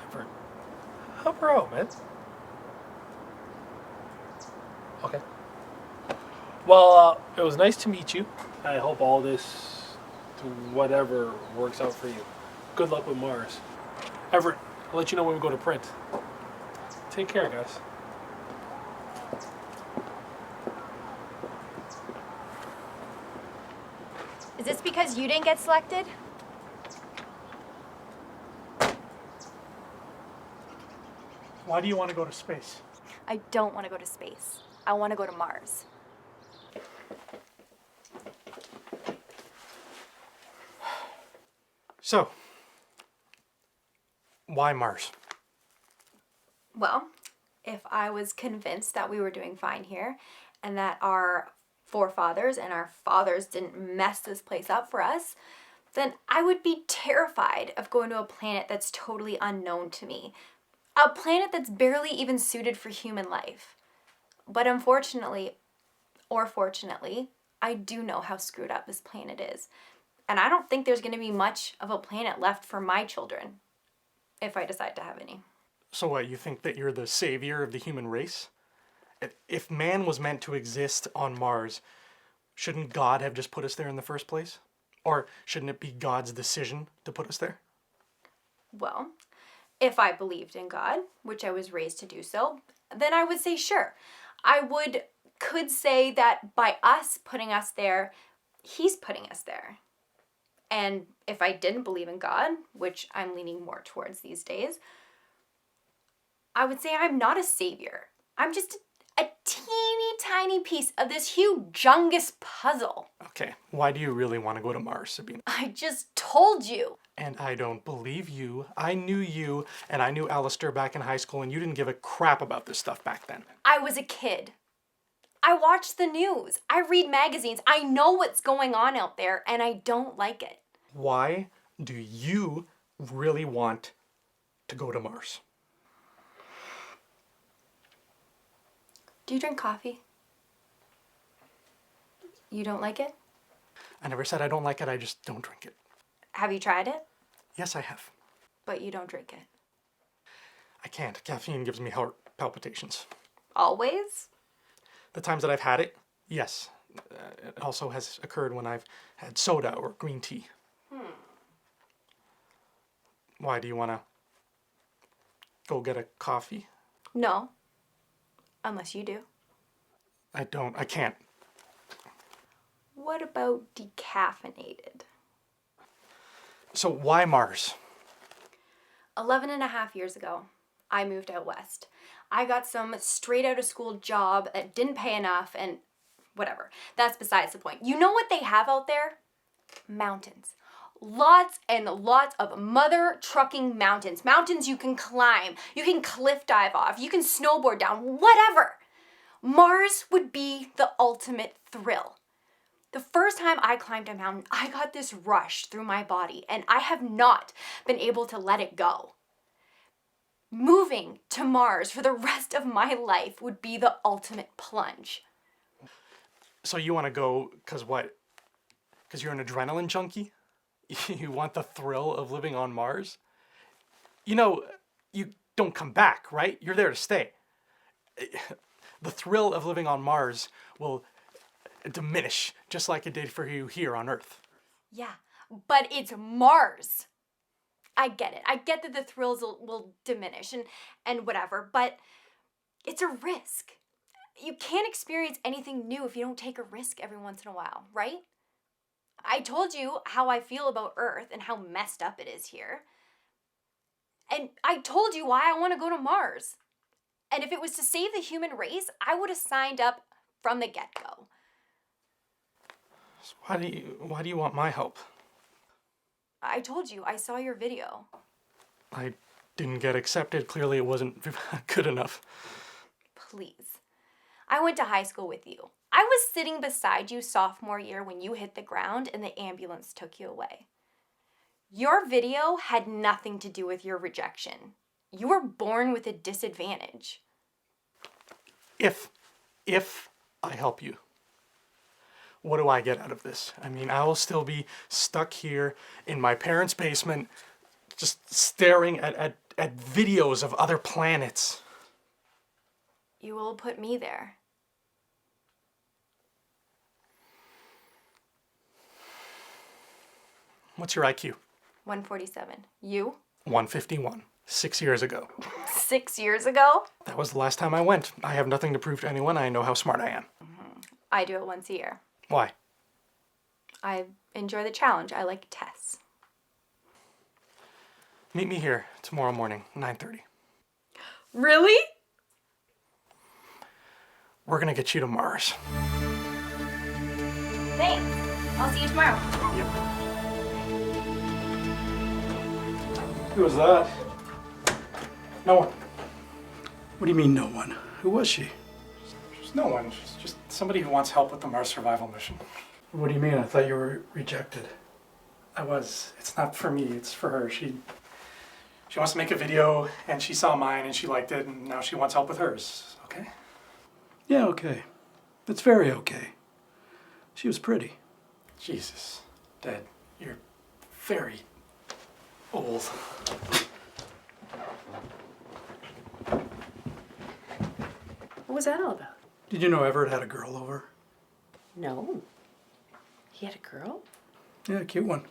Everett, help her out, man. Okay. Well, it was nice to meet you. I hope all this, to whatever, works out for you. Good luck with Mars. Everett, I'll let you know when we go to print. Take care, guys. Is this because you didn't get selected? Why do you want to go to space? I don't want to go to space. I want to go to Mars. So, why Mars? Well, if I was convinced that we were doing fine here and that our forefathers and our fathers didn't mess this place up for us, then I would be terrified of going to a planet that's totally unknown to me. A planet that's barely even suited for human life. But unfortunately, or fortunately, I do know how screwed up this planet is. And I don't think there's going to be much of a planet left for my children, if I decide to have any. So what, you think that you're the savior of the human race? If man was meant to exist on Mars, shouldn't God have just put us there in the first place? Or shouldn't it be God's decision to put us there? Well, if I believed in God, which I was raised to do so, then I would say sure. I could say that by us putting us there, he's putting us there. And if I didn't believe in God, which I'm leaning more towards these days, I would say I'm not a savior. I'm just a teeny tiny piece of this humongous puzzle. Okay, why do you really want to go to Mars, Sabina? I just told you. And I don't believe you. I knew you, and I knew Alistair back in high school, and you didn't give a crap about this stuff back then. I was a kid. I watch the news. I read magazines. I know what's going on out there, and I don't like it. Why do you really want to go to Mars? Do you drink coffee? You don't like it? I never said I don't like it, I just don't drink it. Have you tried it? Yes, I have. But you don't drink it. I can't. Caffeine gives me heart palpitations. Always? The times that I've had it, yes. It also has occurred when I've had soda or green tea. Why, do you want to go get a coffee? No. Unless you do. I can't. What about decaffeinated? So why Mars? 11 and a half years ago, I moved out west. I got some straight out of school job that didn't pay enough and whatever. That's besides the point. You know what they have out there? Mountains. Lots and lots of mother trucking mountains. Mountains you can climb, you can cliff dive off, you can snowboard down, whatever. Mars would be the ultimate thrill. The first time I climbed a mountain, I got this rush through my body, and I have not been able to let it go. Moving to Mars for the rest of my life would be the ultimate plunge. So you want to go because what? Because you're an adrenaline junkie? You want the thrill of living on Mars? You know, you don't come back, right? You're there to stay. The thrill of living on Mars will diminish, just like it did for you here on Earth. Yeah, but it's Mars. I get it. I get that the thrills will diminish and whatever, but it's a risk. You can't experience anything new if you don't take a risk every once in a while, right? I told you how I feel about Earth and how messed up it is here. And I told you why I want to go to Mars. And if it was to save the human race, I would have signed up from the get-go. So why do you want my help? I told you, I saw your video. I didn't get accepted. Clearly it wasn't good enough. Please. I went to high school with you. I was sitting beside you sophomore year when you hit the ground and the ambulance took you away. Your video had nothing to do with your rejection. You were born with a disadvantage. If I help you, what do I get out of this? I mean, I will still be stuck here in my parents' basement, just staring at videos of other planets. You will put me there. What's your IQ? 147. You? 151. 6 years ago. 6 years ago? That was the last time I went. I have nothing to prove to anyone. I know how smart I am. I do it once a year. Why? I enjoy the challenge. I like tests. Meet me here tomorrow morning, 9:30. Really? We're gonna get you to Mars. Thanks. I'll see you tomorrow. Yep. Who was that? No one. What do you mean, no one? Who was she? There's no one. She's just Somebody who wants help with the Mars survival mission. What do you mean? I thought you were rejected. I was. It's not for me, it's for her. She wants to make a video, and she saw mine, and she liked it, and now she wants help with hers. Okay? Yeah, okay. It's very okay. She was pretty. Jesus, Dad, you're very old. What was that all about? Did you know Everett had a girl over? No. He had a girl? Yeah, a cute one.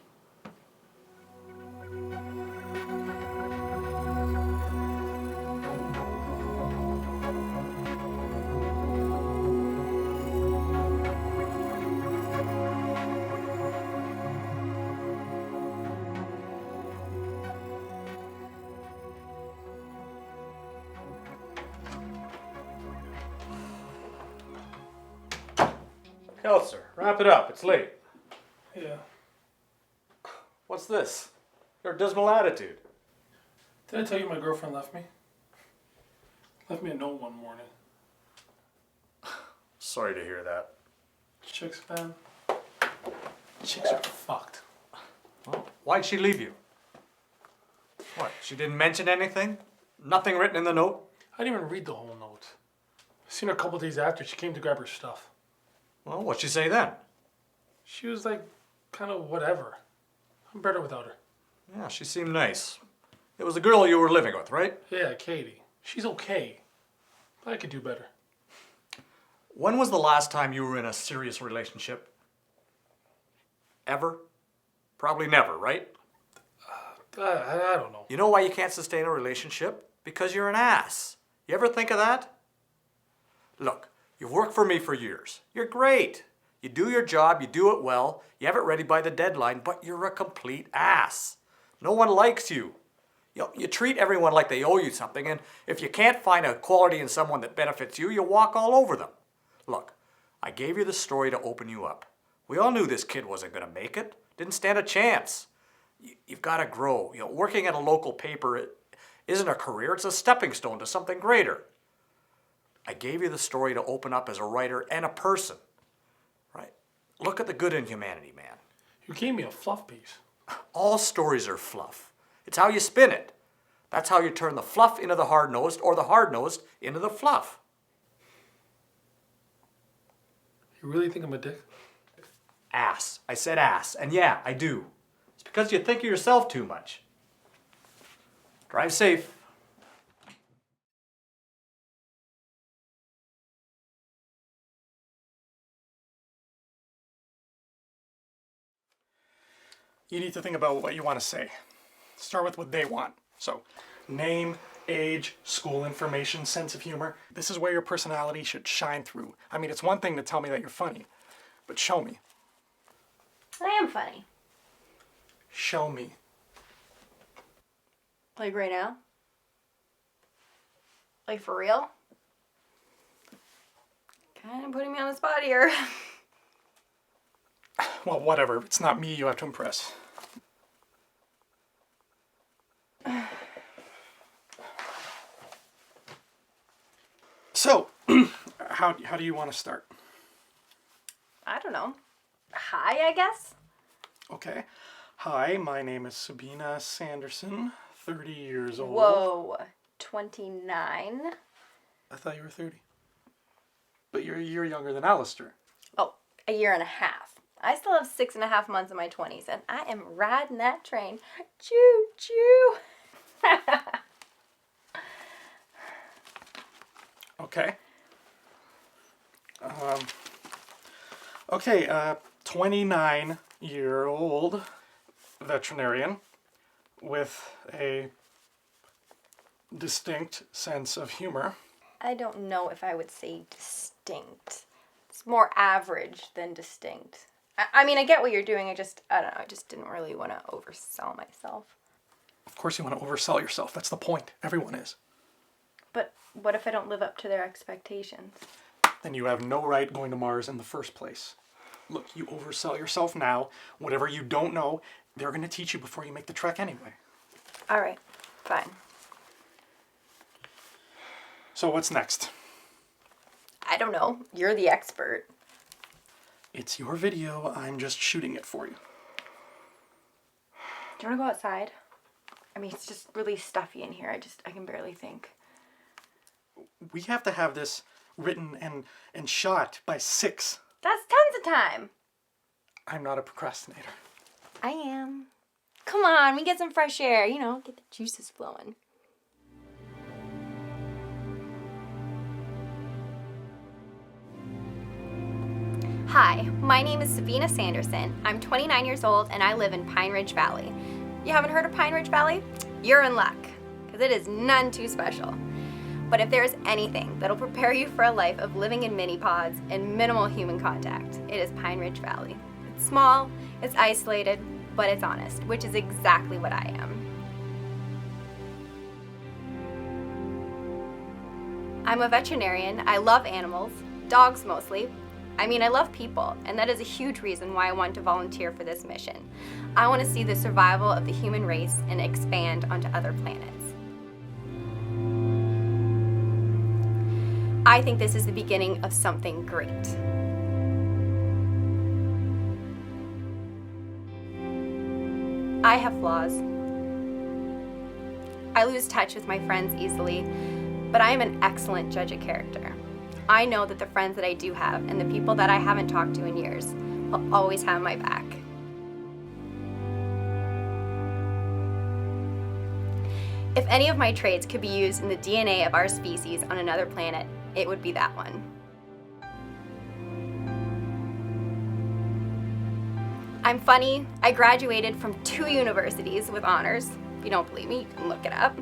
Kelser, wrap it up. It's late. Yeah. What's this? Your dismal attitude. Did I tell you my girlfriend left me? Left me a note one morning. Sorry to hear that. Chicks, man. Chicks are fucked. Well, why'd she leave you? What, she didn't mention anything? Nothing written in the note? I didn't even read the whole note. I seen her a couple days after. She came to grab her stuff. Well, what'd she say then? She was like, kind of whatever. I'm better without her. Yeah, she seemed nice. It was the girl you were living with, right? Yeah, Katie. She's okay. But I could do better. When was the last time you were in a serious relationship? Ever? Probably never, right? I don't know. You know why you can't sustain a relationship? Because you're an ass. You ever think of that? Look, you've worked for me for years. You're great. You do your job, you do it well, you have it ready by the deadline, but you're a complete ass. No one likes you. You treat everyone like they owe you something, and if you can't find a quality in someone that benefits you, you walk all over them. Look, I gave you the story to open you up. We all knew this kid wasn't going to make it. Didn't stand a chance. You've got to grow. Working at a local paper isn't a career, it's a stepping stone to something greater. I gave you the story to open up as a writer and a person. Right? Look at the good in humanity, man. You gave me a fluff piece. All stories are fluff. It's how you spin it. That's how you turn the fluff into the hard-nosed or the hard-nosed into the fluff. You really think I'm a dick? Ass. I said ass. And yeah, I do. It's because you think of yourself too much. Drive safe. You need to think about what you want to say. Start with what they want. So, name, age, school information, sense of humor. This is where your personality should shine through. I mean, it's one thing to tell me that you're funny, but show me. I am funny. Show me. Like right now? Like for real? Kind of putting me on the spot here. Well, whatever. It's not me you have to impress. So, how do you want to start? I don't know. Hi, I guess? Okay. Hi, my name is Sabina Sanderson, 30 years old. Whoa, 29? I thought you were 30. But you're a year younger than Alistair. Oh, a year and a half. I still have 6.5 months in my 20s, and I am riding that train. Choo choo. Okay. 29-year-old veterinarian with a distinct sense of humor. I don't know if I would say distinct. It's more average than distinct. I mean, I get what you're doing. I don't know. I just didn't really want to oversell myself. Of course you want to oversell yourself. That's the point. Everyone is. But what if I don't live up to their expectations? Then you have no right going to Mars in the first place. Look, you oversell yourself now. Whatever you don't know, they're going to teach you before you make the trek anyway. All right, fine. So what's next? I don't know. You're the expert. It's your video. I'm just shooting it for you. Do you want to go outside? I mean, it's just really stuffy in here. I can barely think. We have to have this written and shot by 6. That's tons of time. I'm not a procrastinator. I am. Come on, we get some fresh air, you know, get the juices flowing. Hi, my name is Savina Sanderson. I'm 29 years old and I live in Pine Ridge Valley. You haven't heard of Pine Ridge Valley? You're in luck, because it is none too special. But if there is anything that'll prepare you for a life of living in mini pods and minimal human contact, it is Pine Ridge Valley. It's small, it's isolated, but it's honest, which is exactly what I am. I'm a veterinarian. I love animals, dogs mostly. I mean, I love people, and that is a huge reason why I want to volunteer for this mission. I want to see the survival of the human race and expand onto other planets. I think this is the beginning of something great. I have flaws. I lose touch with my friends easily, but I am an excellent judge of character. I know that the friends that I do have and the people that I haven't talked to in years will always have my back. If any of my traits could be used in the DNA of our species on another planet, it would be that one. I'm funny. I graduated from 2 universities with honors. If you don't believe me, you can look it up.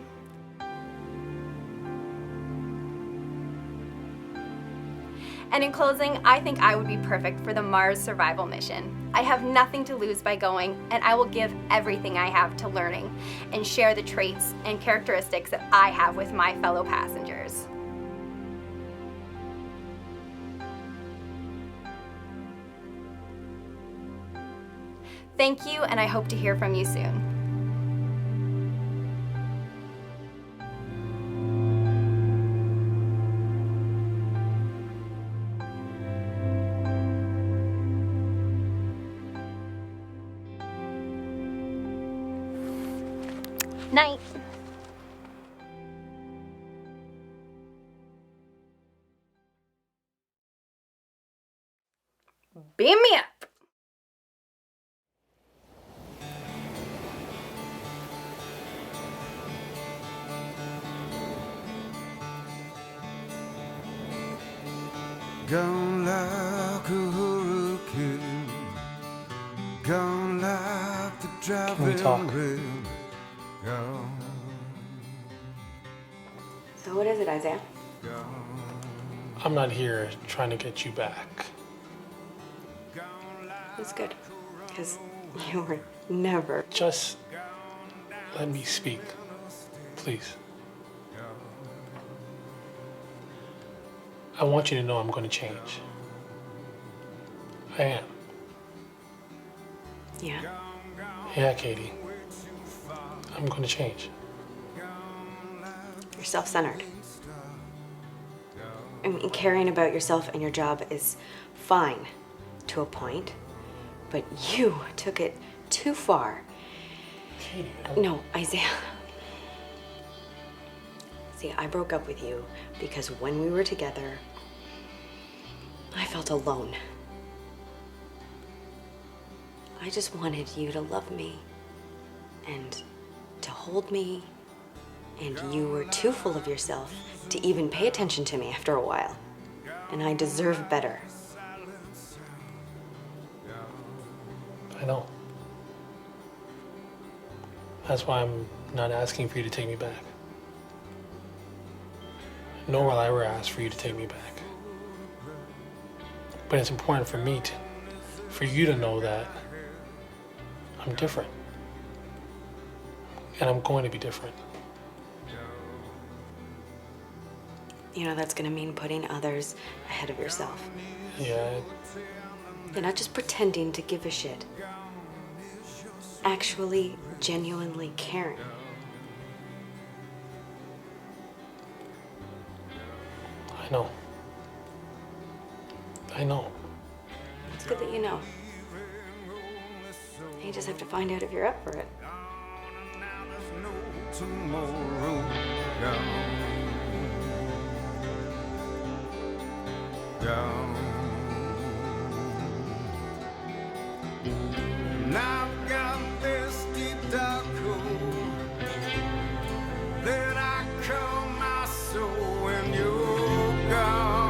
And in closing, I think I would be perfect for the Mars survival mission. I have nothing to lose by going, and I will give everything I have to learning and share the traits and characteristics that I have with my fellow passengers. Thank you, and I hope to hear from you soon. Night. Beam me up. Gone like a hurricane, gone like the driving talk? rain, gone, So what is it, Isaiah? I'm not here trying to get you back. It's good, because you were never. Just let me speak, please. I want you to know I'm going to change. I am. Yeah. Yeah, Katie. I'm going to change. You're self-centered. I mean, caring about yourself and your job is fine to a point, but you took it too far. Katie, No, Isaiah. See, I broke up with you because when we were together, I felt alone. I just wanted you to love me and to hold me, and you were too full of yourself to even pay attention to me after a while. And I deserve better. I know. That's why I'm not asking for you to take me back. Nor will I ever ask for you to take me back. But it's important for me for you to know that I'm different. And I'm going to be different. You know, that's gonna mean putting others ahead of yourself. Yeah, You're not just pretending to give a shit. Actually, genuinely caring. I know. I know. It's good that you know. You just have to find out if you're up for it. Tomorrow gone. And I've got this deep dark hole that I call my soul when you're gone.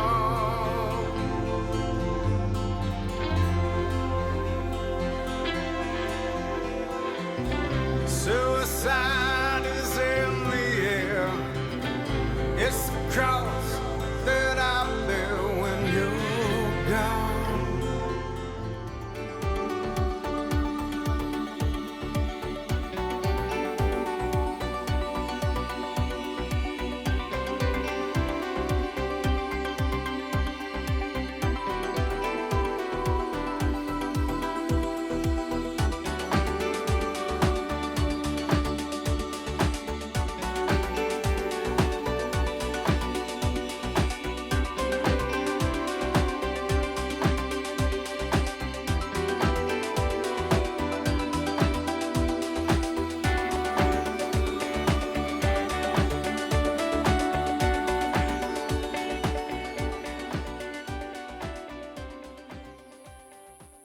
Suicide is in the air. It's the cross that I bear when you're gone.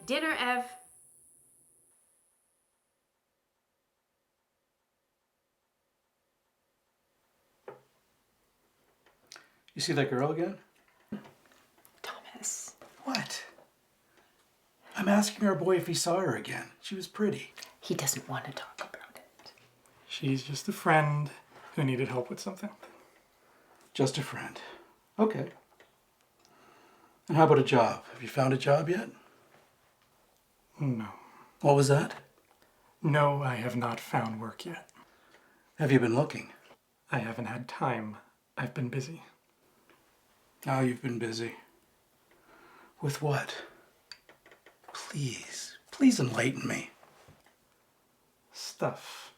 Dinner, Ev. You see that girl again? Thomas. What? I'm asking our boy if he saw her again. She was pretty. He doesn't want to talk about it. She's just a friend who needed help with something. Just a friend. Okay. And how about a job? Have you found a job yet? No. What was that? No, I have not found work yet. Have you been looking? I haven't had time. I've been busy. Oh, you've been busy. With what? Please enlighten me. Stuff.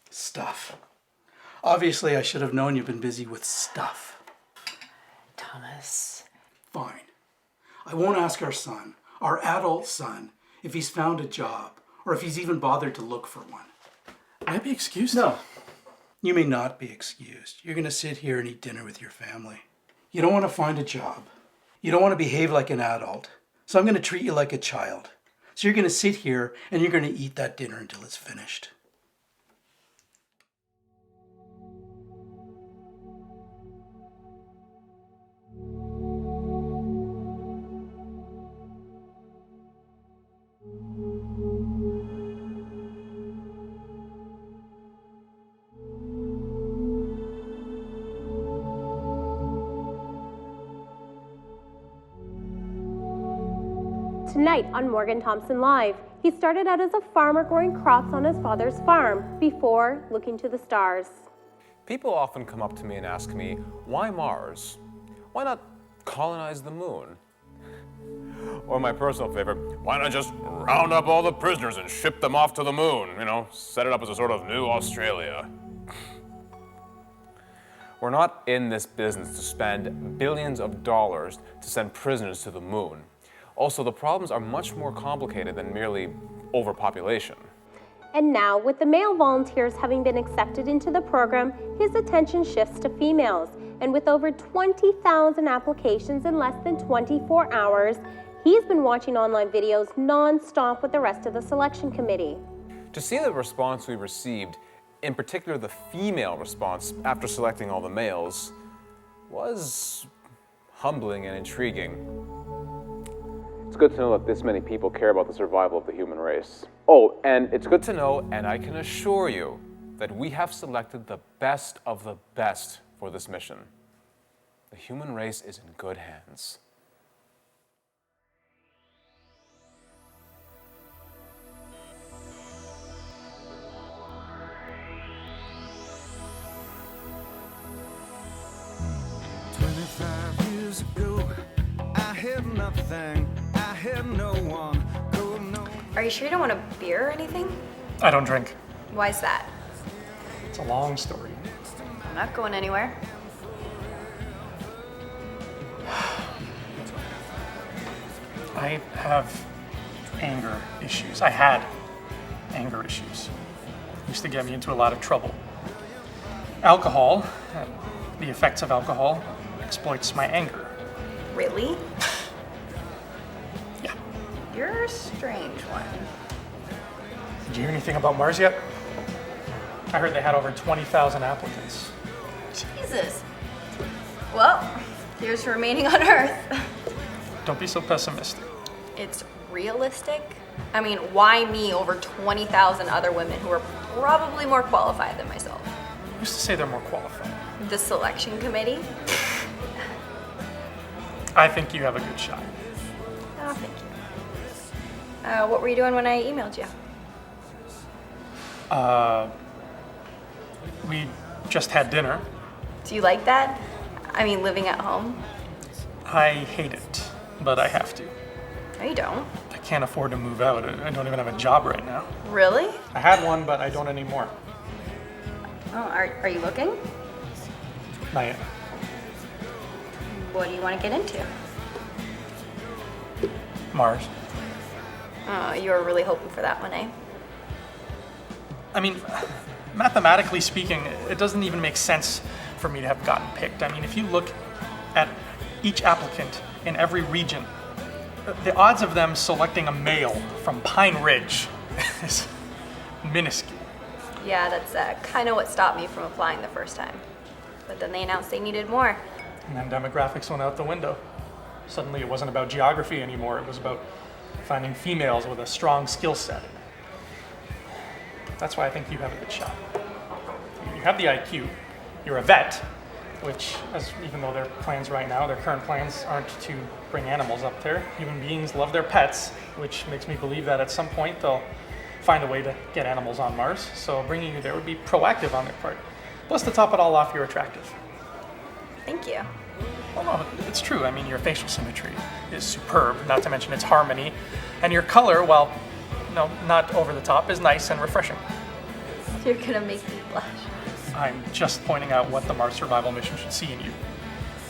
Stuff. Obviously, I should have known you've been busy with stuff. Thomas. Fine. I won't ask our son, our adult son, if he's found a job or if he's even bothered to look for one. I'd be excused. No. You may not be excused. You're going to sit here and eat dinner with your family. You don't want to find a job. You don't want to behave like an adult. So I'm going to treat you like a child. So you're going to sit here and you're going to eat that dinner until it's finished. Tonight on Morgan Thompson Live, he started out as a farmer growing crops on his father's farm before looking to the stars. People often come up to me and ask me, why Mars? Why not colonize the moon? Or my personal favorite, why not just round up all the prisoners and ship them off to the moon? You know, set it up as a sort of new Australia. We're not in this business to spend billions of dollars to send prisoners to the moon. Also, the problems are much more complicated than merely overpopulation. And now, with the male volunteers having been accepted into the program, his attention shifts to females. And with over 20,000 applications in less than 24 hours, he's been watching online videos non-stop with the rest of the selection committee. To see the response we received, in particular the female response after selecting all the males, was humbling and intriguing. It's good to know that this many people care about the survival of the human race. Oh, and it's good to know, and I can assure you, that we have selected the best of the best for this mission. The human race is in good hands. Years ago, I had nothing, I had no one. Are you sure you don't want a beer or anything? I don't drink. Why's that? It's a long story. I'm not going anywhere. I have anger issues. I had anger issues. Used to get me into a lot of trouble. Alcohol, the effects of alcohol, exploits my anger. Really? Yeah. You're a strange one. Did you hear anything about Mars yet? I heard they had over 20,000 applicants. Jesus. Well, here's to remaining on Earth. Don't be so pessimistic. It's realistic. I mean, why me over 20,000 other women who are probably more qualified than myself? Who's to say they're more qualified? The selection committee? I think you have a good shot. Oh, thank you. What were you doing when I emailed you? We just had dinner. Do you like that? I mean, living at home? I hate it, but I have to. No, you don't. I can't afford to move out. I don't even have a job right now. Really? I had one, but I don't anymore. Oh, are you looking? Not yet. What do you want to get into? Mars. Oh, you were really hoping for that one, eh? I mean, mathematically speaking, it doesn't even make sense for me to have gotten picked. I mean, if you look at each applicant in every region, the odds of them selecting a male from Pine Ridge is minuscule. Yeah, that's kind of what stopped me from applying the first time. But then they announced they needed more. And then demographics went out the window. Suddenly it wasn't about geography anymore, it was about finding females with a strong skill set. That's why I think you have a good shot. You have the IQ, you're a vet, which, even though their plans right now, their current plans aren't to bring animals up there. Human beings love their pets, which makes me believe that at some point they'll find a way to get animals on Mars. So bringing you there would be proactive on their part. Plus, to top it all off, you're attractive. Thank you. Well, no, it's true. I mean, your facial symmetry is superb, not to mention its harmony. And your color, while not over the top, is nice and refreshing. You're gonna make me blush. I'm just pointing out what the Mars survival mission should see in you.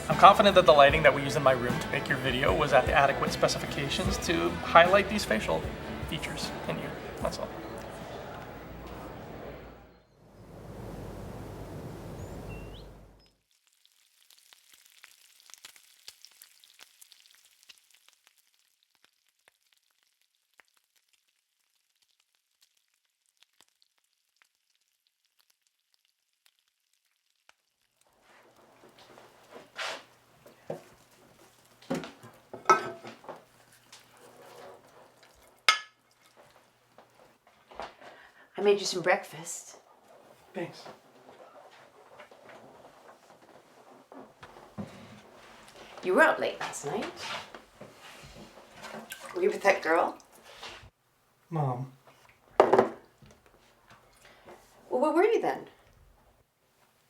I'm confident that the lighting that we used in my room to make your video was at the adequate specifications to highlight these facial features in you. That's all. I made you some breakfast. Thanks. You were out late last night. Were you with that girl? Mom. Well, where were you then?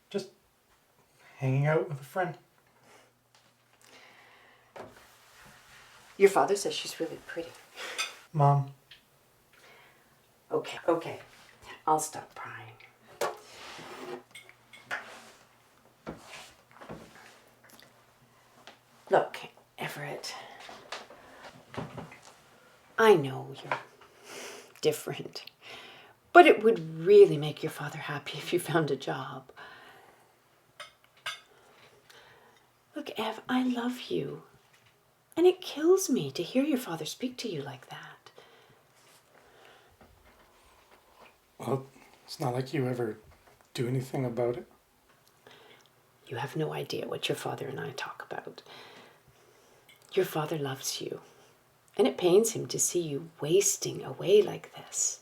Just hanging out with a friend. Your father says she's really pretty. Mom. Okay. I'll stop prying. Look, Everett. I know you're different, but it would really make your father happy if you found a job. Look, Ev, I love you, and it kills me to hear your father speak to you like that. Well, it's not like you ever do anything about it. You have no idea what your father and I talk about. Your father loves you, and it pains him to see you wasting away like this.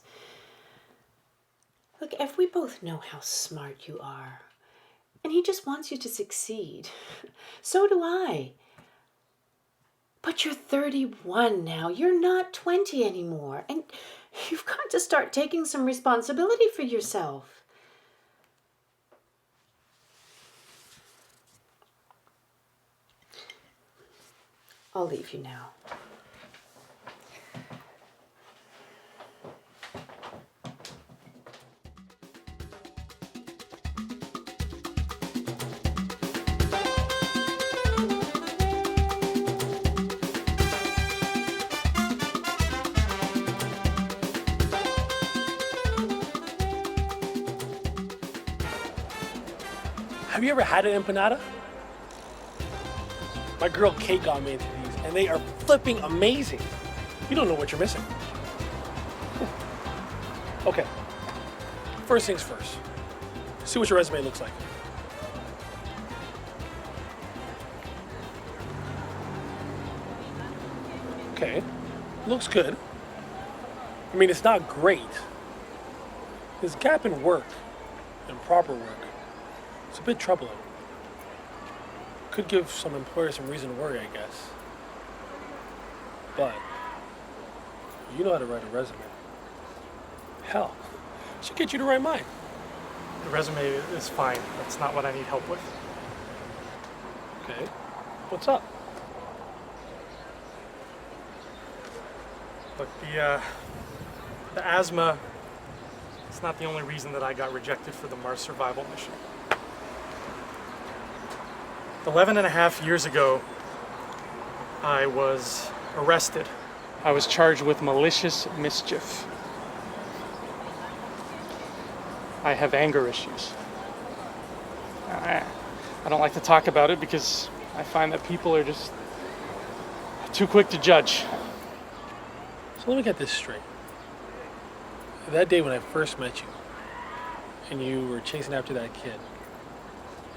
Look, Ev, we both know how smart you are, and he just wants you to succeed. So do I. But you're 31 now. You're not 20 anymore, and you've got to start taking some responsibility for yourself. I'll leave you now. Have you ever had an empanada? My girl Kate got me into these, and they are flipping amazing. You don't know what you're missing. Okay, first things first. See what your resume looks like. Okay, looks good. I mean, it's not great. There's a gap in work, and proper work. It's a bit troubling. Could give some employers some reason to worry, I guess. But you know how to write a resume. Hell, should get you to write mine. The resume is fine. That's not what I need help with. Okay, what's up? Look, the asthma, it's not the only reason that I got rejected for the Mars survival mission. 11 and a half years ago, I was arrested. I was charged with malicious mischief. I have anger issues. I don't like to talk about it because I find that people are just too quick to judge. So let me get this straight. That day when I first met you, and you were chasing after that kid,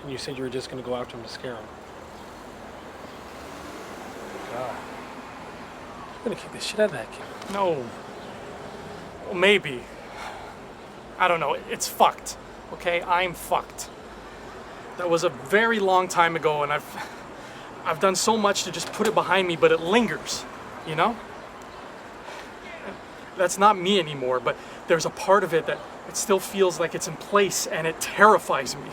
and you said you were just going to go after him to scare him. God. You're going to kick the shit out of that kid. No. Well, maybe. I don't know. It's fucked. Okay? I'm fucked. That was a very long time ago, and I've done so much to just put it behind me, but it lingers, you know? That's not me anymore, but there's a part of it that it still feels like it's in place, and it terrifies me.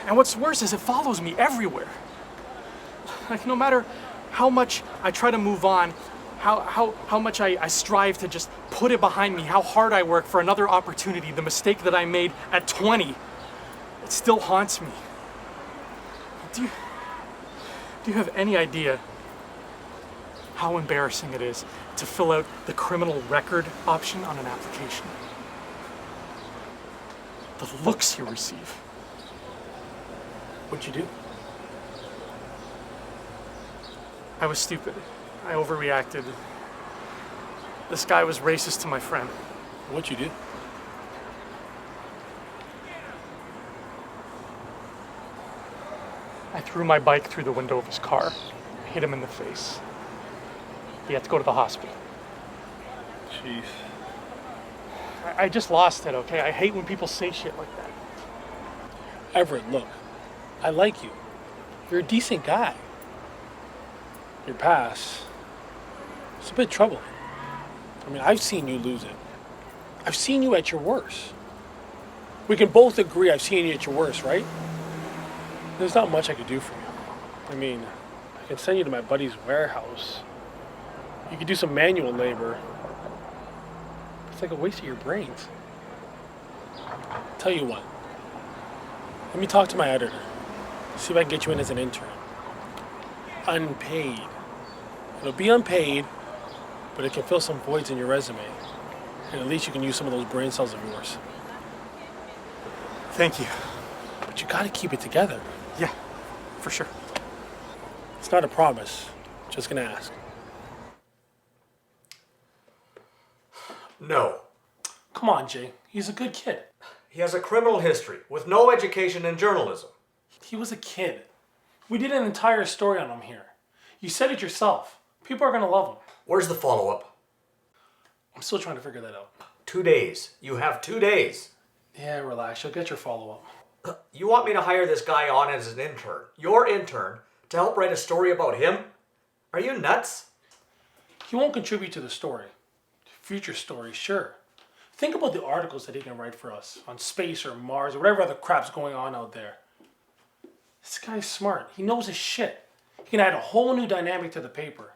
And what's worse is it follows me everywhere. Like, no matter how much I try to move on, how much I strive to just put it behind me, how hard I work for another opportunity, the mistake that I made at 20, it still haunts me. Do you have any idea how embarrassing it is to fill out the criminal record option on an application? The looks you receive. What'd you do? I was stupid. I overreacted. This guy was racist to my friend. What'd you do? I threw my bike through the window of his car, hit him in the face. He had to go to the hospital. Jeez. I just lost it, okay? I hate when people say shit like that. Everett, look, I like you. You're a decent guy. Your past, it's a bit troubling. I mean, I've seen you lose it. I've seen you at your worst. We can both agree I've seen you at your worst, right? There's not much I could do for you. I mean, I can send you to my buddy's warehouse. You could do some manual labor. It's like a waste of your brains. Tell you what, let me talk to my editor. See if I can get you in as an intern. Unpaid. It'll be unpaid, but it can fill some voids in your resume. And at least you can use some of those brain cells of yours. Thank you. But you gotta keep it together. Yeah, for sure. It's not a promise. Just gonna ask. No. Come on, Jay. He's a good kid. He has a criminal history with no education in journalism. He was a kid. We did an entire story on him here. You said it yourself. People are gonna love him. Where's the follow-up? I'm still trying to figure that out. 2 days. You have 2 days. Yeah, relax. You'll get your follow-up. You want me to hire this guy on as an intern, your intern, to help write a story about him? Are you nuts? He won't contribute to the story. Future stories, sure. Think about the articles that he can write for us on space or Mars or whatever other crap's going on out there. This guy's smart. He knows his shit. He can add a whole new dynamic to the paper.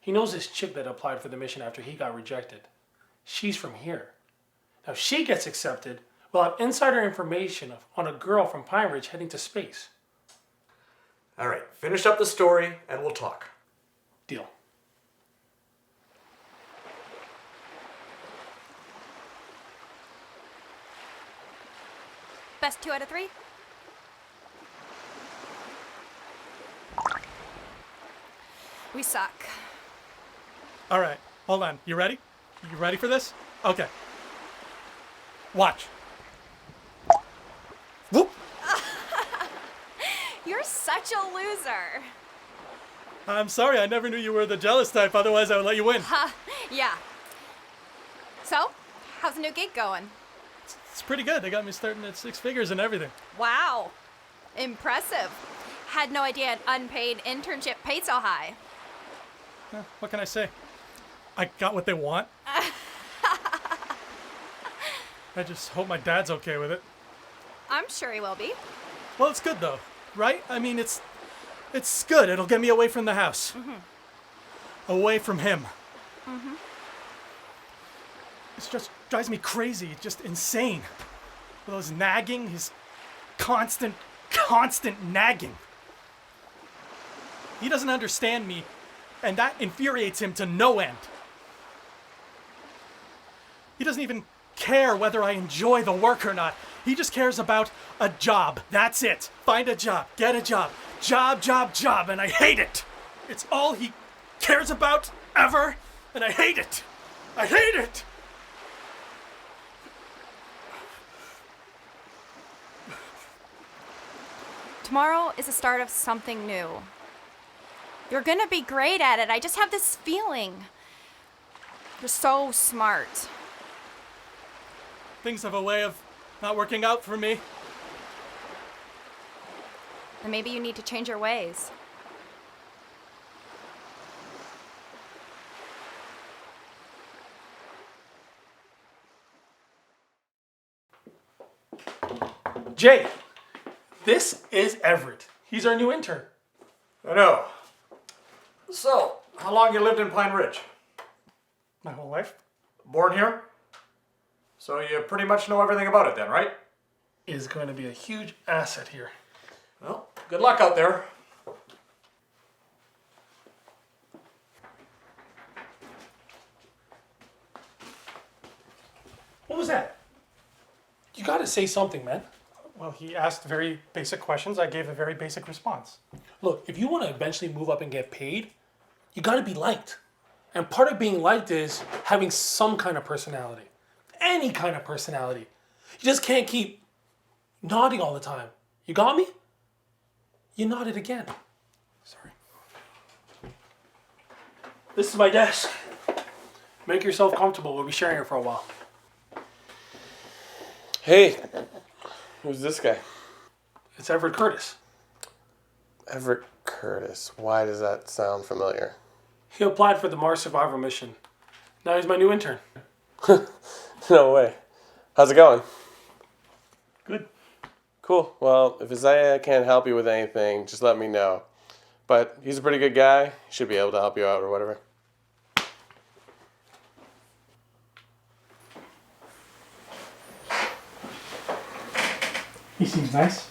He knows this chick that applied for the mission after he got rejected. She's from here. Now, if she gets accepted, we'll have insider information on a girl from Pine Ridge heading to space. All right, finish up the story and we'll talk. Deal. Best 2 out of 3? We suck. All right, hold on. You ready? You ready for this? Okay. Watch. Whoop! You're such a loser. I'm sorry, I never knew you were the jealous type, otherwise I would let you win. Yeah. So, how's the new gig going? It's pretty good. They got me starting at 6 figures and everything. Wow. Impressive. Had no idea an unpaid internship paid so high. What can I say? I got what they want. I just hope my dad's okay with it. I'm sure he will be. Well, it's good though, right? I mean, it's good. It'll get me away from the house. Away from him. It just drives me crazy, just insane. Those nagging, his constant nagging. He doesn't understand me, and that infuriates him to no end. He doesn't even care whether I enjoy the work or not. He just cares about a job. That's it. Find a job. Get a job. Job, and I hate it. It's all he cares about ever, and I hate it. I hate it. Tomorrow is the start of something new. You're gonna be great at it. I just have this feeling. You're so smart. Things have a way of not working out for me. And maybe you need to change your ways. Jay, this is Everett. He's our new intern. I know. So, how long you lived in Pine Ridge? My whole life. Born here? So you pretty much know everything about it then, right? Is going to be a huge asset here. Well, good luck out there. What was that? You gotta say something, man. Well, he asked very basic questions. I gave a very basic response. Look, if you want to eventually move up and get paid, you gotta be liked. And part of being liked is having some kind of personality. Any kind of personality. You just can't keep nodding all the time. You got me? You nodded again. Sorry. This is my desk. Make yourself comfortable. We'll be sharing it for a while. Hey, who's this guy? It's Everett Curtis. Everett Curtis. Why does that sound familiar? He applied for the Mars Survivor mission. Now he's my new intern. No way. How's it going? Good. Cool. Well, if Isaiah can't help you with anything, just let me know. But he's a pretty good guy. He should be able to help you out or whatever. He seems nice.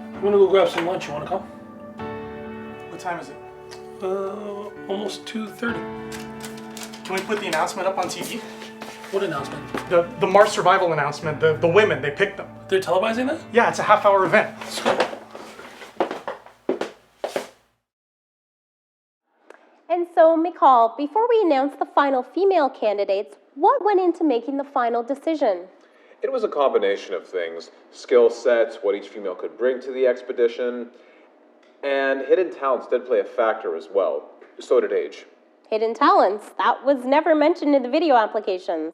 I'm gonna go grab some lunch. You wanna come? What time is it? Almost 2:30. Can we put the announcement up on TV? What announcement? The Mars survival announcement. The women, they picked them. They're televising that? Yeah, it's a half-hour event. And so, Mikal, before we announce the final female candidates, what went into making the final decision? It was a combination of things. Skill sets, what each female could bring to the expedition, and hidden talents did play a factor as well. So did age. Hidden talents. That was never mentioned in the video applications.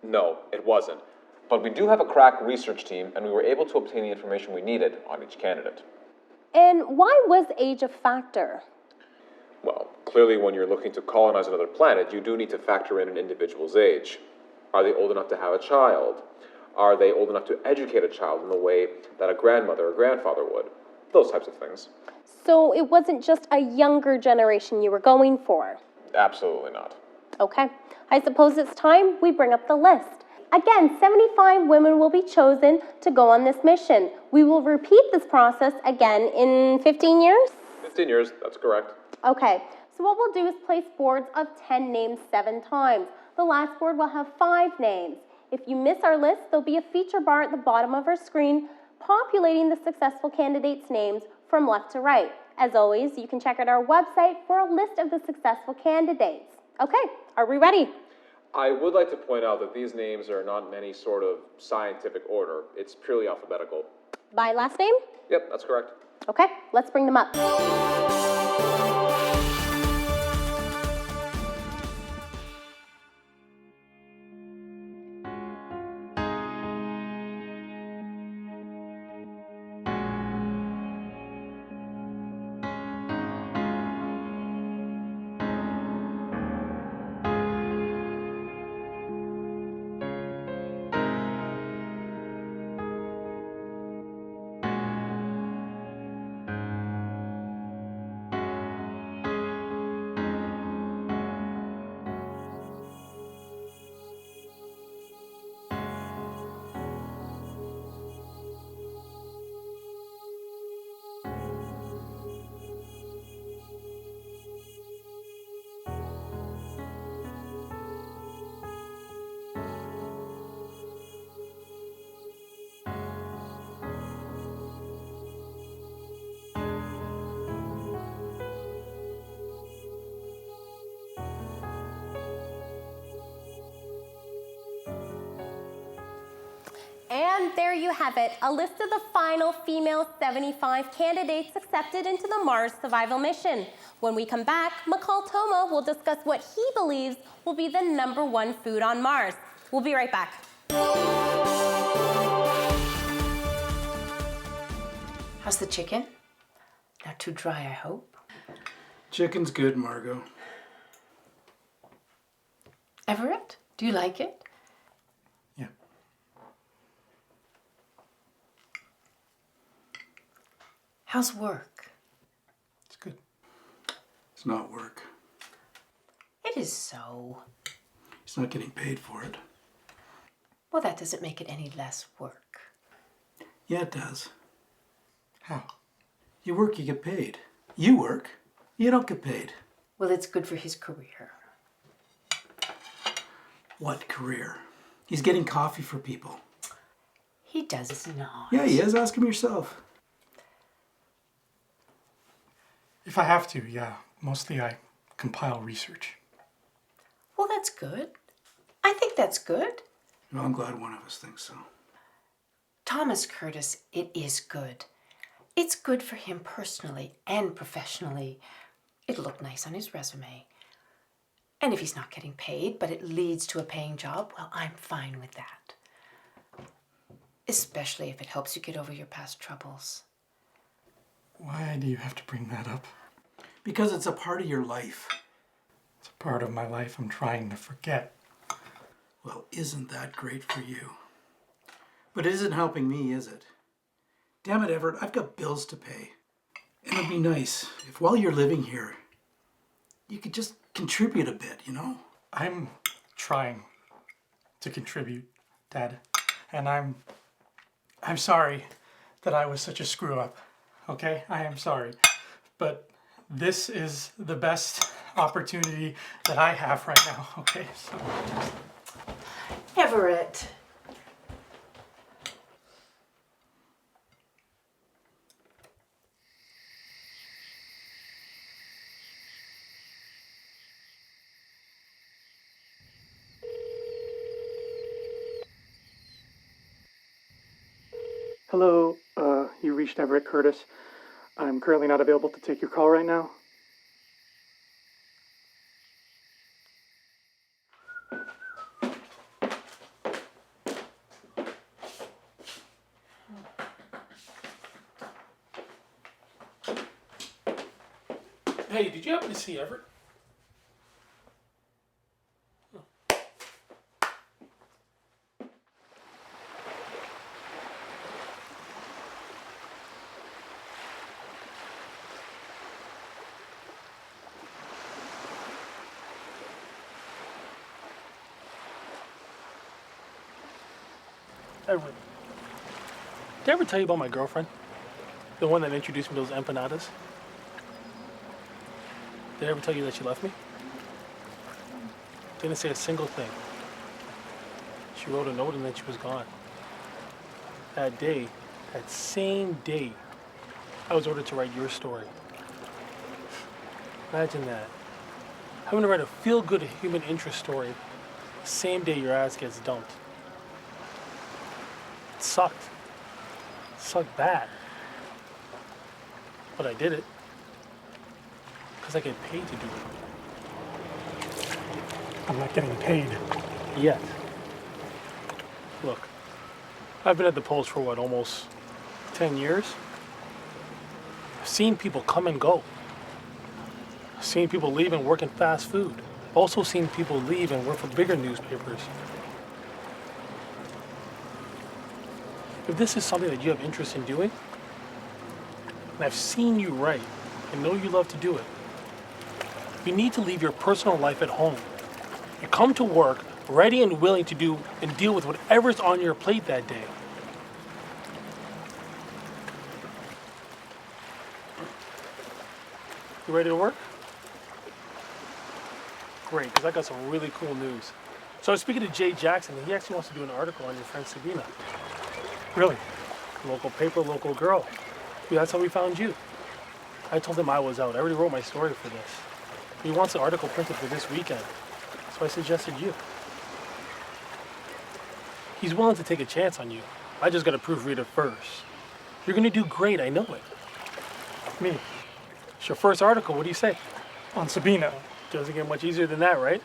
No, it wasn't. But we do have a crack research team, and we were able to obtain the information we needed on each candidate. And why was age a factor? Well, clearly when you're looking to colonize another planet, you do need to factor in an individual's age. Are they old enough to have a child? Are they old enough to educate a child in the way that a grandmother or grandfather would? Those types of things. So it wasn't just a younger generation you were going for? Absolutely not. Okay. I suppose it's time we bring up the list. Again, 75 women will be chosen to go on this mission. We will repeat this process again in 15 years? 15 years, that's correct. Okay. So what we'll do is place boards of 10 names 7 times. The last board will have 5 names. If you miss our list, there'll be a feature bar at the bottom of our screen populating the successful candidates' names from left to right. As always, you can check out our website for a list of the successful candidates. Okay, are we ready? I would like to point out that these names are not in any sort of scientific order. It's purely alphabetical. By last name? Yep, that's correct. Okay, let's bring them up. And there you have it, a list of the final female 75 candidates accepted into the Mars survival mission. When we come back, McCall Toma will discuss what he believes will be the #1 food on Mars. We'll be right back. How's the chicken? Not too dry, I hope. Chicken's good, Margot. Everett, do you like it? Yeah. How's work? It's good. It's not work. It is so. He's not getting paid for it. Well, that doesn't make it any less work. Yeah, it does. How? You work, you get paid. You work, you don't get paid. Well, it's good for his career. What career? He's getting coffee for people. He does not. Yeah, he is. Ask him yourself. If I have to, yeah. Mostly I compile research. Well, that's good. I think that's good. Well, I'm glad one of us thinks so. Thomas Curtis, it is good. It's good for him personally and professionally. It'll look nice on his resume. And if he's not getting paid, but it leads to a paying job, well, I'm fine with that. Especially if it helps you get over your past troubles. Why do you have to bring that up? Because it's a part of your life. It's a part of my life I'm trying to forget. Well, isn't that great for you? But it isn't helping me, is it? Damn it, Everett, I've got bills to pay. And it'd be nice if while you're living here, you could just contribute a bit, you know? I'm trying to contribute, Dad. And I'm sorry that I was such a screw up. Okay? I am sorry. But this is the best opportunity that I have right now. Okay? So Everett. Hello, you reached Everett Curtis. I'm currently not available to take your call right now. Hey, did you happen to see Everett? Everett, did I ever tell you about my girlfriend? The one that introduced me to those empanadas? Did I ever tell you that she left me? Didn't say a single thing. She wrote a note and then she was gone. That day, that same day, I was ordered to write your story. Imagine that. Having to write a feel-good human interest story the same day your ass gets dumped. It sucked. It sucked bad. But I did it. Because I get paid to do it. I'm not getting paid. Yet. Look, I've been at the Post for what, almost 10 years? I've seen people come and go. I've seen people leave and work in fast food. Also seen people leave and work for bigger newspapers. If this is something that you have interest in doing, and I've seen you write, and know you love to do it, you need to leave your personal life at home. You come to work ready and willing to do and deal with whatever's on your plate that day. You ready to work? Great, because I got some really cool news. So I was speaking to Jay Jackson, and he actually wants to do an article on your friend Sabina. Really? Local paper, local girl. Yeah, that's how we found you. I told him I was out. I already wrote my story for this. He wants the article printed for this weekend. So I suggested you. He's willing to take a chance on you. I just gotta proofread it first. You're gonna do great, I know it. Me? It's your first article, what do you say? On Sabina. Doesn't get much easier than that, right?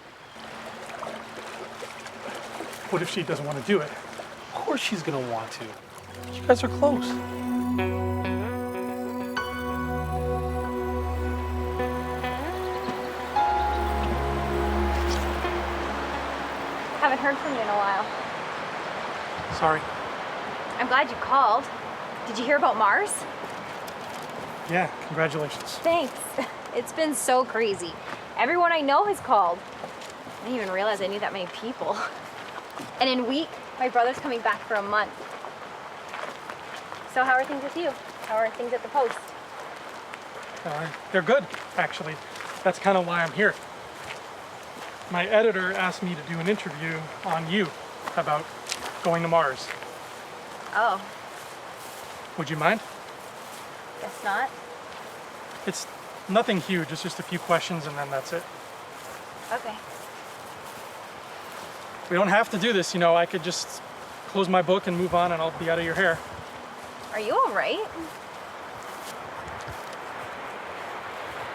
What if she doesn't want to do it? Of course she's gonna want to. You guys are close. Haven't heard from you in a while. Sorry. I'm glad you called. Did you hear about Mars? Yeah, congratulations. Thanks. It's been so crazy. Everyone I know has called. I didn't even realize I knew that many people. And in a week, my brother's coming back for a month. So how are things with you? How are things at the Post? They're good, actually. That's kind of why I'm here. My editor asked me to do an interview on you about going to Mars. Oh, Would you mind? guess not. It's nothing huge, it's just a few questions and then that's it. Okay. We don't have to do this, you know, I could just close my book and move on and I'll be out of your hair. Are you all right?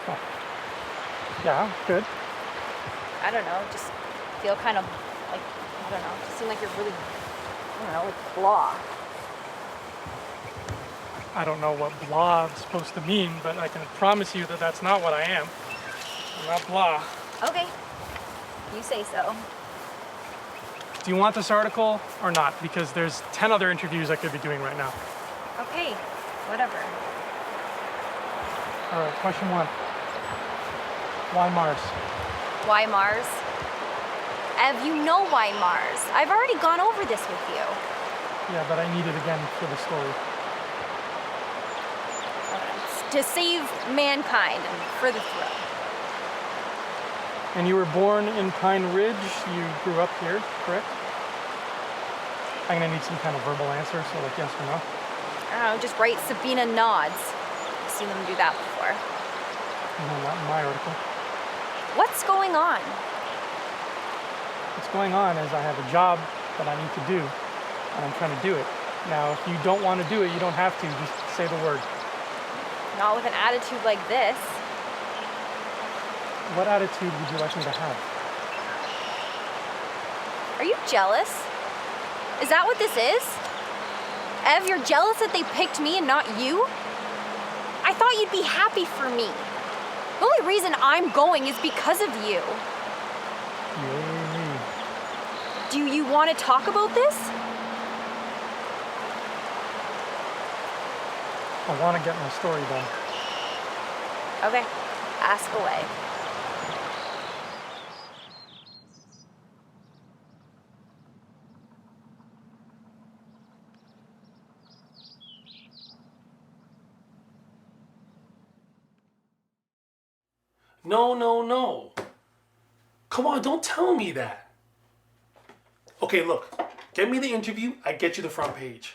Oh. Yeah, good. I don't know, just feel kind of like, I don't know, just seem like you're really, I don't know, like blah. I don't know what blah is supposed to mean, but I can promise you that that's not what I am. I'm not blah. Okay, you say so. Do you want this article or not? Because there's 10 other interviews I could be doing right now. Okay, whatever. All right, question 1. Why Mars? Why Mars? Ev, you know why Mars. I've already gone over this with you. Yeah, but I need it again for the story. It's to save mankind and for the throne. And you were born in Pine Ridge. You grew up here, correct? I'm gonna need some kind of verbal answer, so like yes or no. I don't know, just write Sabina nods. I've seen them do that before. No, not in my article. What's going on? What's going on is I have a job that I need to do, and I'm trying to do it. Now, if you don't want to do it, you don't have to. Just say the word. Not with an attitude like this. What attitude would you like me to have? Are you jealous? Is that what this is? Ev, you're jealous that they picked me and not you? I thought you'd be happy for me. The only reason I'm going is because of you. Yay. Do you want to talk about this? I want to get my story done. Okay, ask away. No, no, no. Come on, don't tell me that. Okay, look. Get me the interview, I get you the front page.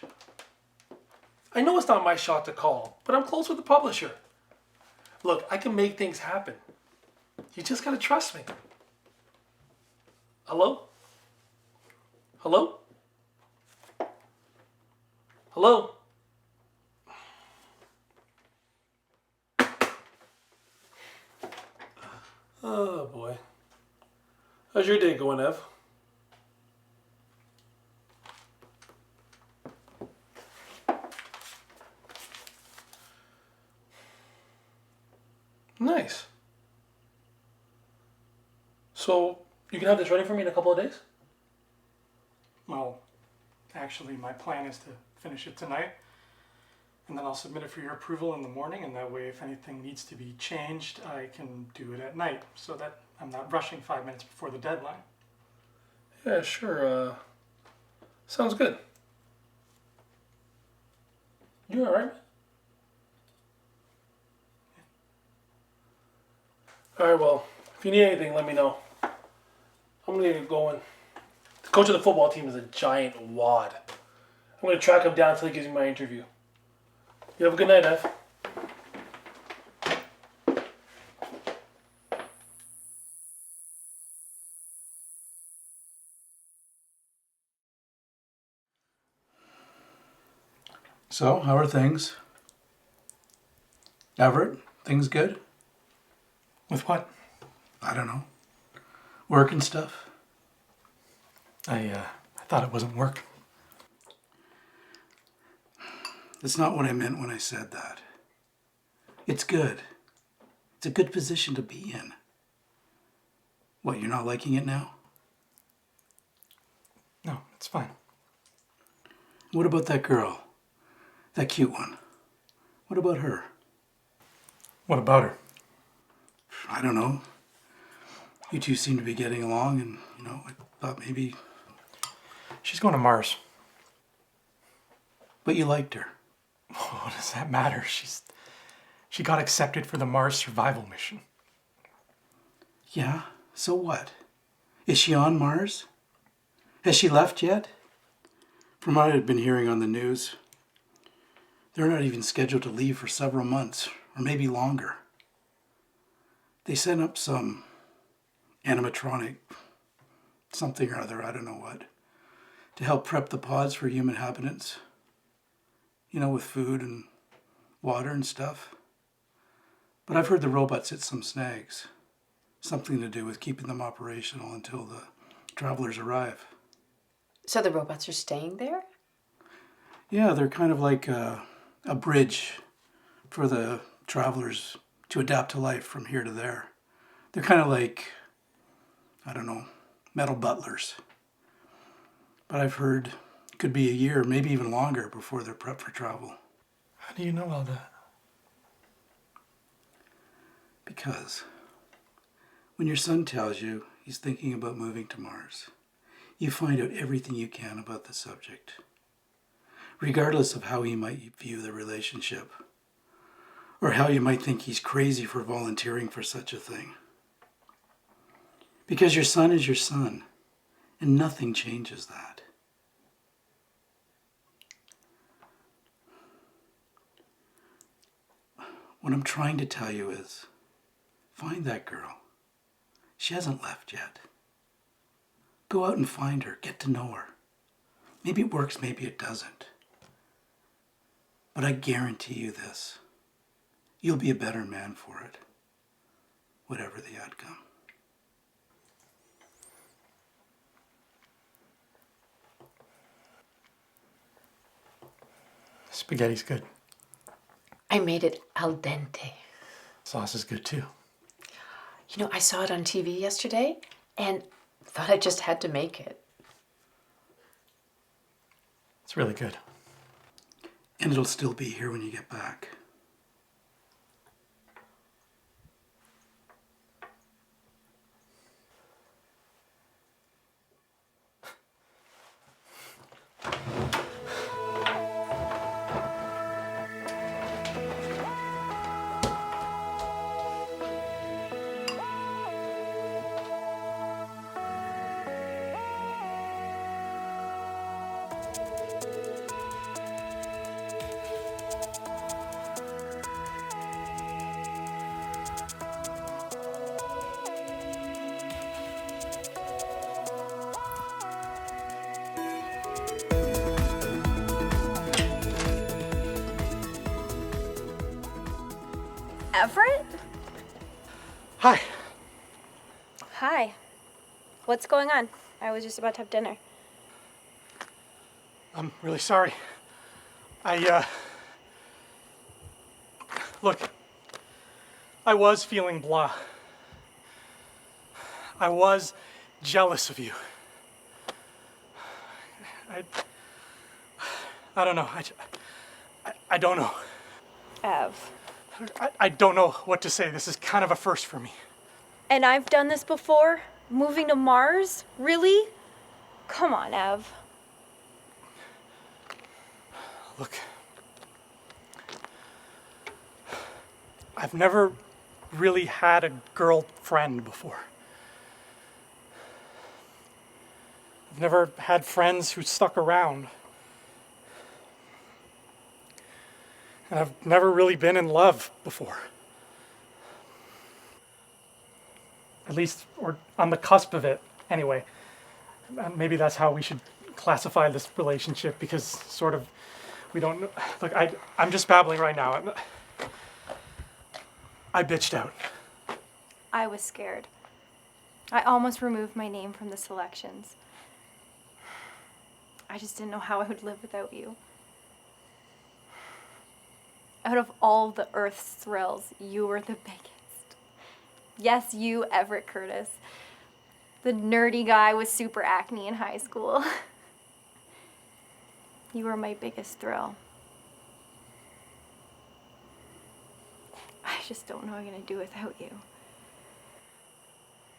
I know it's not my shot to call, but I'm close with the publisher. Look, I can make things happen. You just gotta trust me. Hello? Hello? Hello? Oh boy. How's your day going, Ev? Nice. So, you can have this ready for me in a couple of days? Well, actually, my plan is to finish it tonight, and then I'll submit it for your approval in the morning, and that way if anything needs to be changed, I can do it at night, so that I'm not rushing 5 minutes before the deadline. Yeah, sure. Sounds good. You alright? Alright, well, if you need anything, let me know. I'm gonna get going. The coach of the football team is a giant wad. I'm gonna track him down until he gives me my interview. You have a good night, Ev. So, how are things? Everett, things good? With what? I don't know. Work and stuff? I thought it wasn't work. That's not what I meant when I said that. It's good. It's a good position to be in. What, you're not liking it now? No, it's fine. What about that girl? That cute one? What about her? What about her? I don't know. You two seem to be getting along, and, I thought maybe... She's going to Mars. But you liked her. What does that matter? She got accepted for the Mars survival mission. Yeah, so what? Is she on Mars? Has she left yet? From what I've been hearing on the news, they're not even scheduled to leave for several months, or maybe longer. They sent up some animatronic something or other, I don't know what, to help prep the pods for human inhabitants. With food and water and stuff. But I've heard the robots hit some snags. Something to do with keeping them operational until the travelers arrive. So the robots are staying there? Yeah, they're kind of like a bridge for the travelers to adapt to life from here to there. They're kind of like, I don't know, metal butlers. But I've heard it could be a year, maybe even longer, before they're prepped for travel. How do you know all that? Because when your son tells you he's thinking about moving to Mars, you find out everything you can about the subject, regardless of how he might view the relationship, or how you might think he's crazy for volunteering for such a thing. Because your son is your son, and nothing changes that. What I'm trying to tell you is, find that girl. She hasn't left yet. Go out and find her, get to know her. Maybe it works, maybe it doesn't. But I guarantee you this, you'll be a better man for it, whatever the outcome. Spaghetti's good. I made it al dente. Sauce is good too. I saw it on TV yesterday and thought I just had to make it. It's really good. And it'll still be here when you get back. Everett? Hi. Hi. What's going on? I was just about to have dinner. I'm really sorry. Look, I was feeling blah. I was jealous of you. I don't know. I don't know. Ev. I don't know what to say. This is kind of a first for me. And I've done this before? Moving to Mars? Really? Come on, Ev. Look, I've never really had a girlfriend before. I've never had friends who stuck around. And I've never really been in love before. At least, or on the cusp of it, anyway. Maybe that's how we should classify this relationship, because sort of, we don't know. Look, I'm just babbling right now. I bitched out. I was scared. I almost removed my name from the selections. I just didn't know how I would live without you. Out of all the Earth's thrills, you were the biggest. Yes, you, Everett Curtis. The nerdy guy with super acne in high school. You were my biggest thrill. I just don't know what I'm gonna do without you.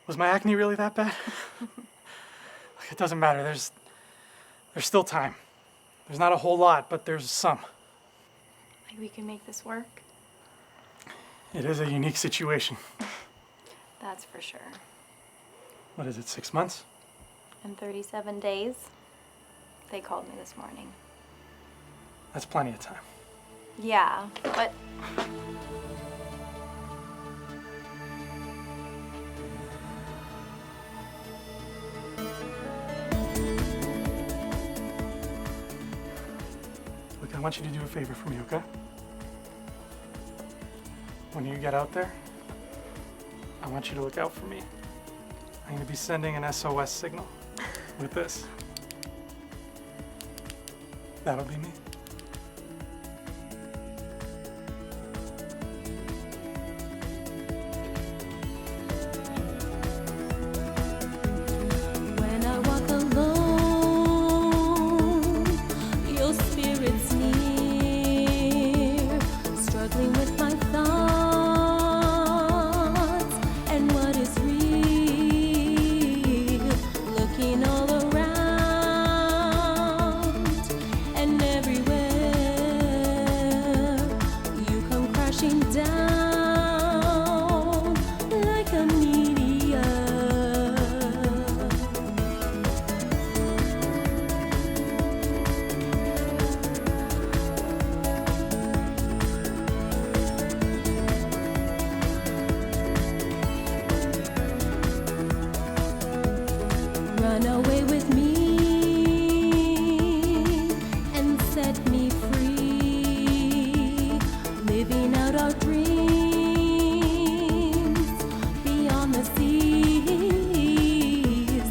Was my acne really that bad? It doesn't matter. There's still time. There's not a whole lot, but there's some. Like we can make this work? It is a unique situation. That's for sure. What is it, 6 months? In 37 days, they called me this morning. That's plenty of time. Yeah, but Look, I want you to do a favor for me, okay? When you get out there, I want you to look out for me. I'm going to be sending an SOS signal with this. That'll be me. When I walk alone, your spirit's near, struggling with my thoughts and what is real, looking all around and everywhere, you come crashing down like a meteor. Run away with me and set me free, living out our dreams beyond the seas.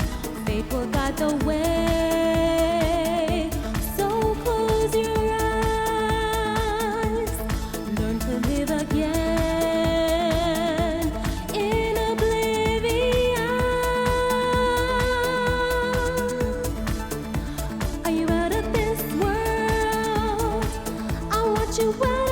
Fate will guide the way, so close your eyes, learn to live again in oblivion. Are you out of this world? I want you out.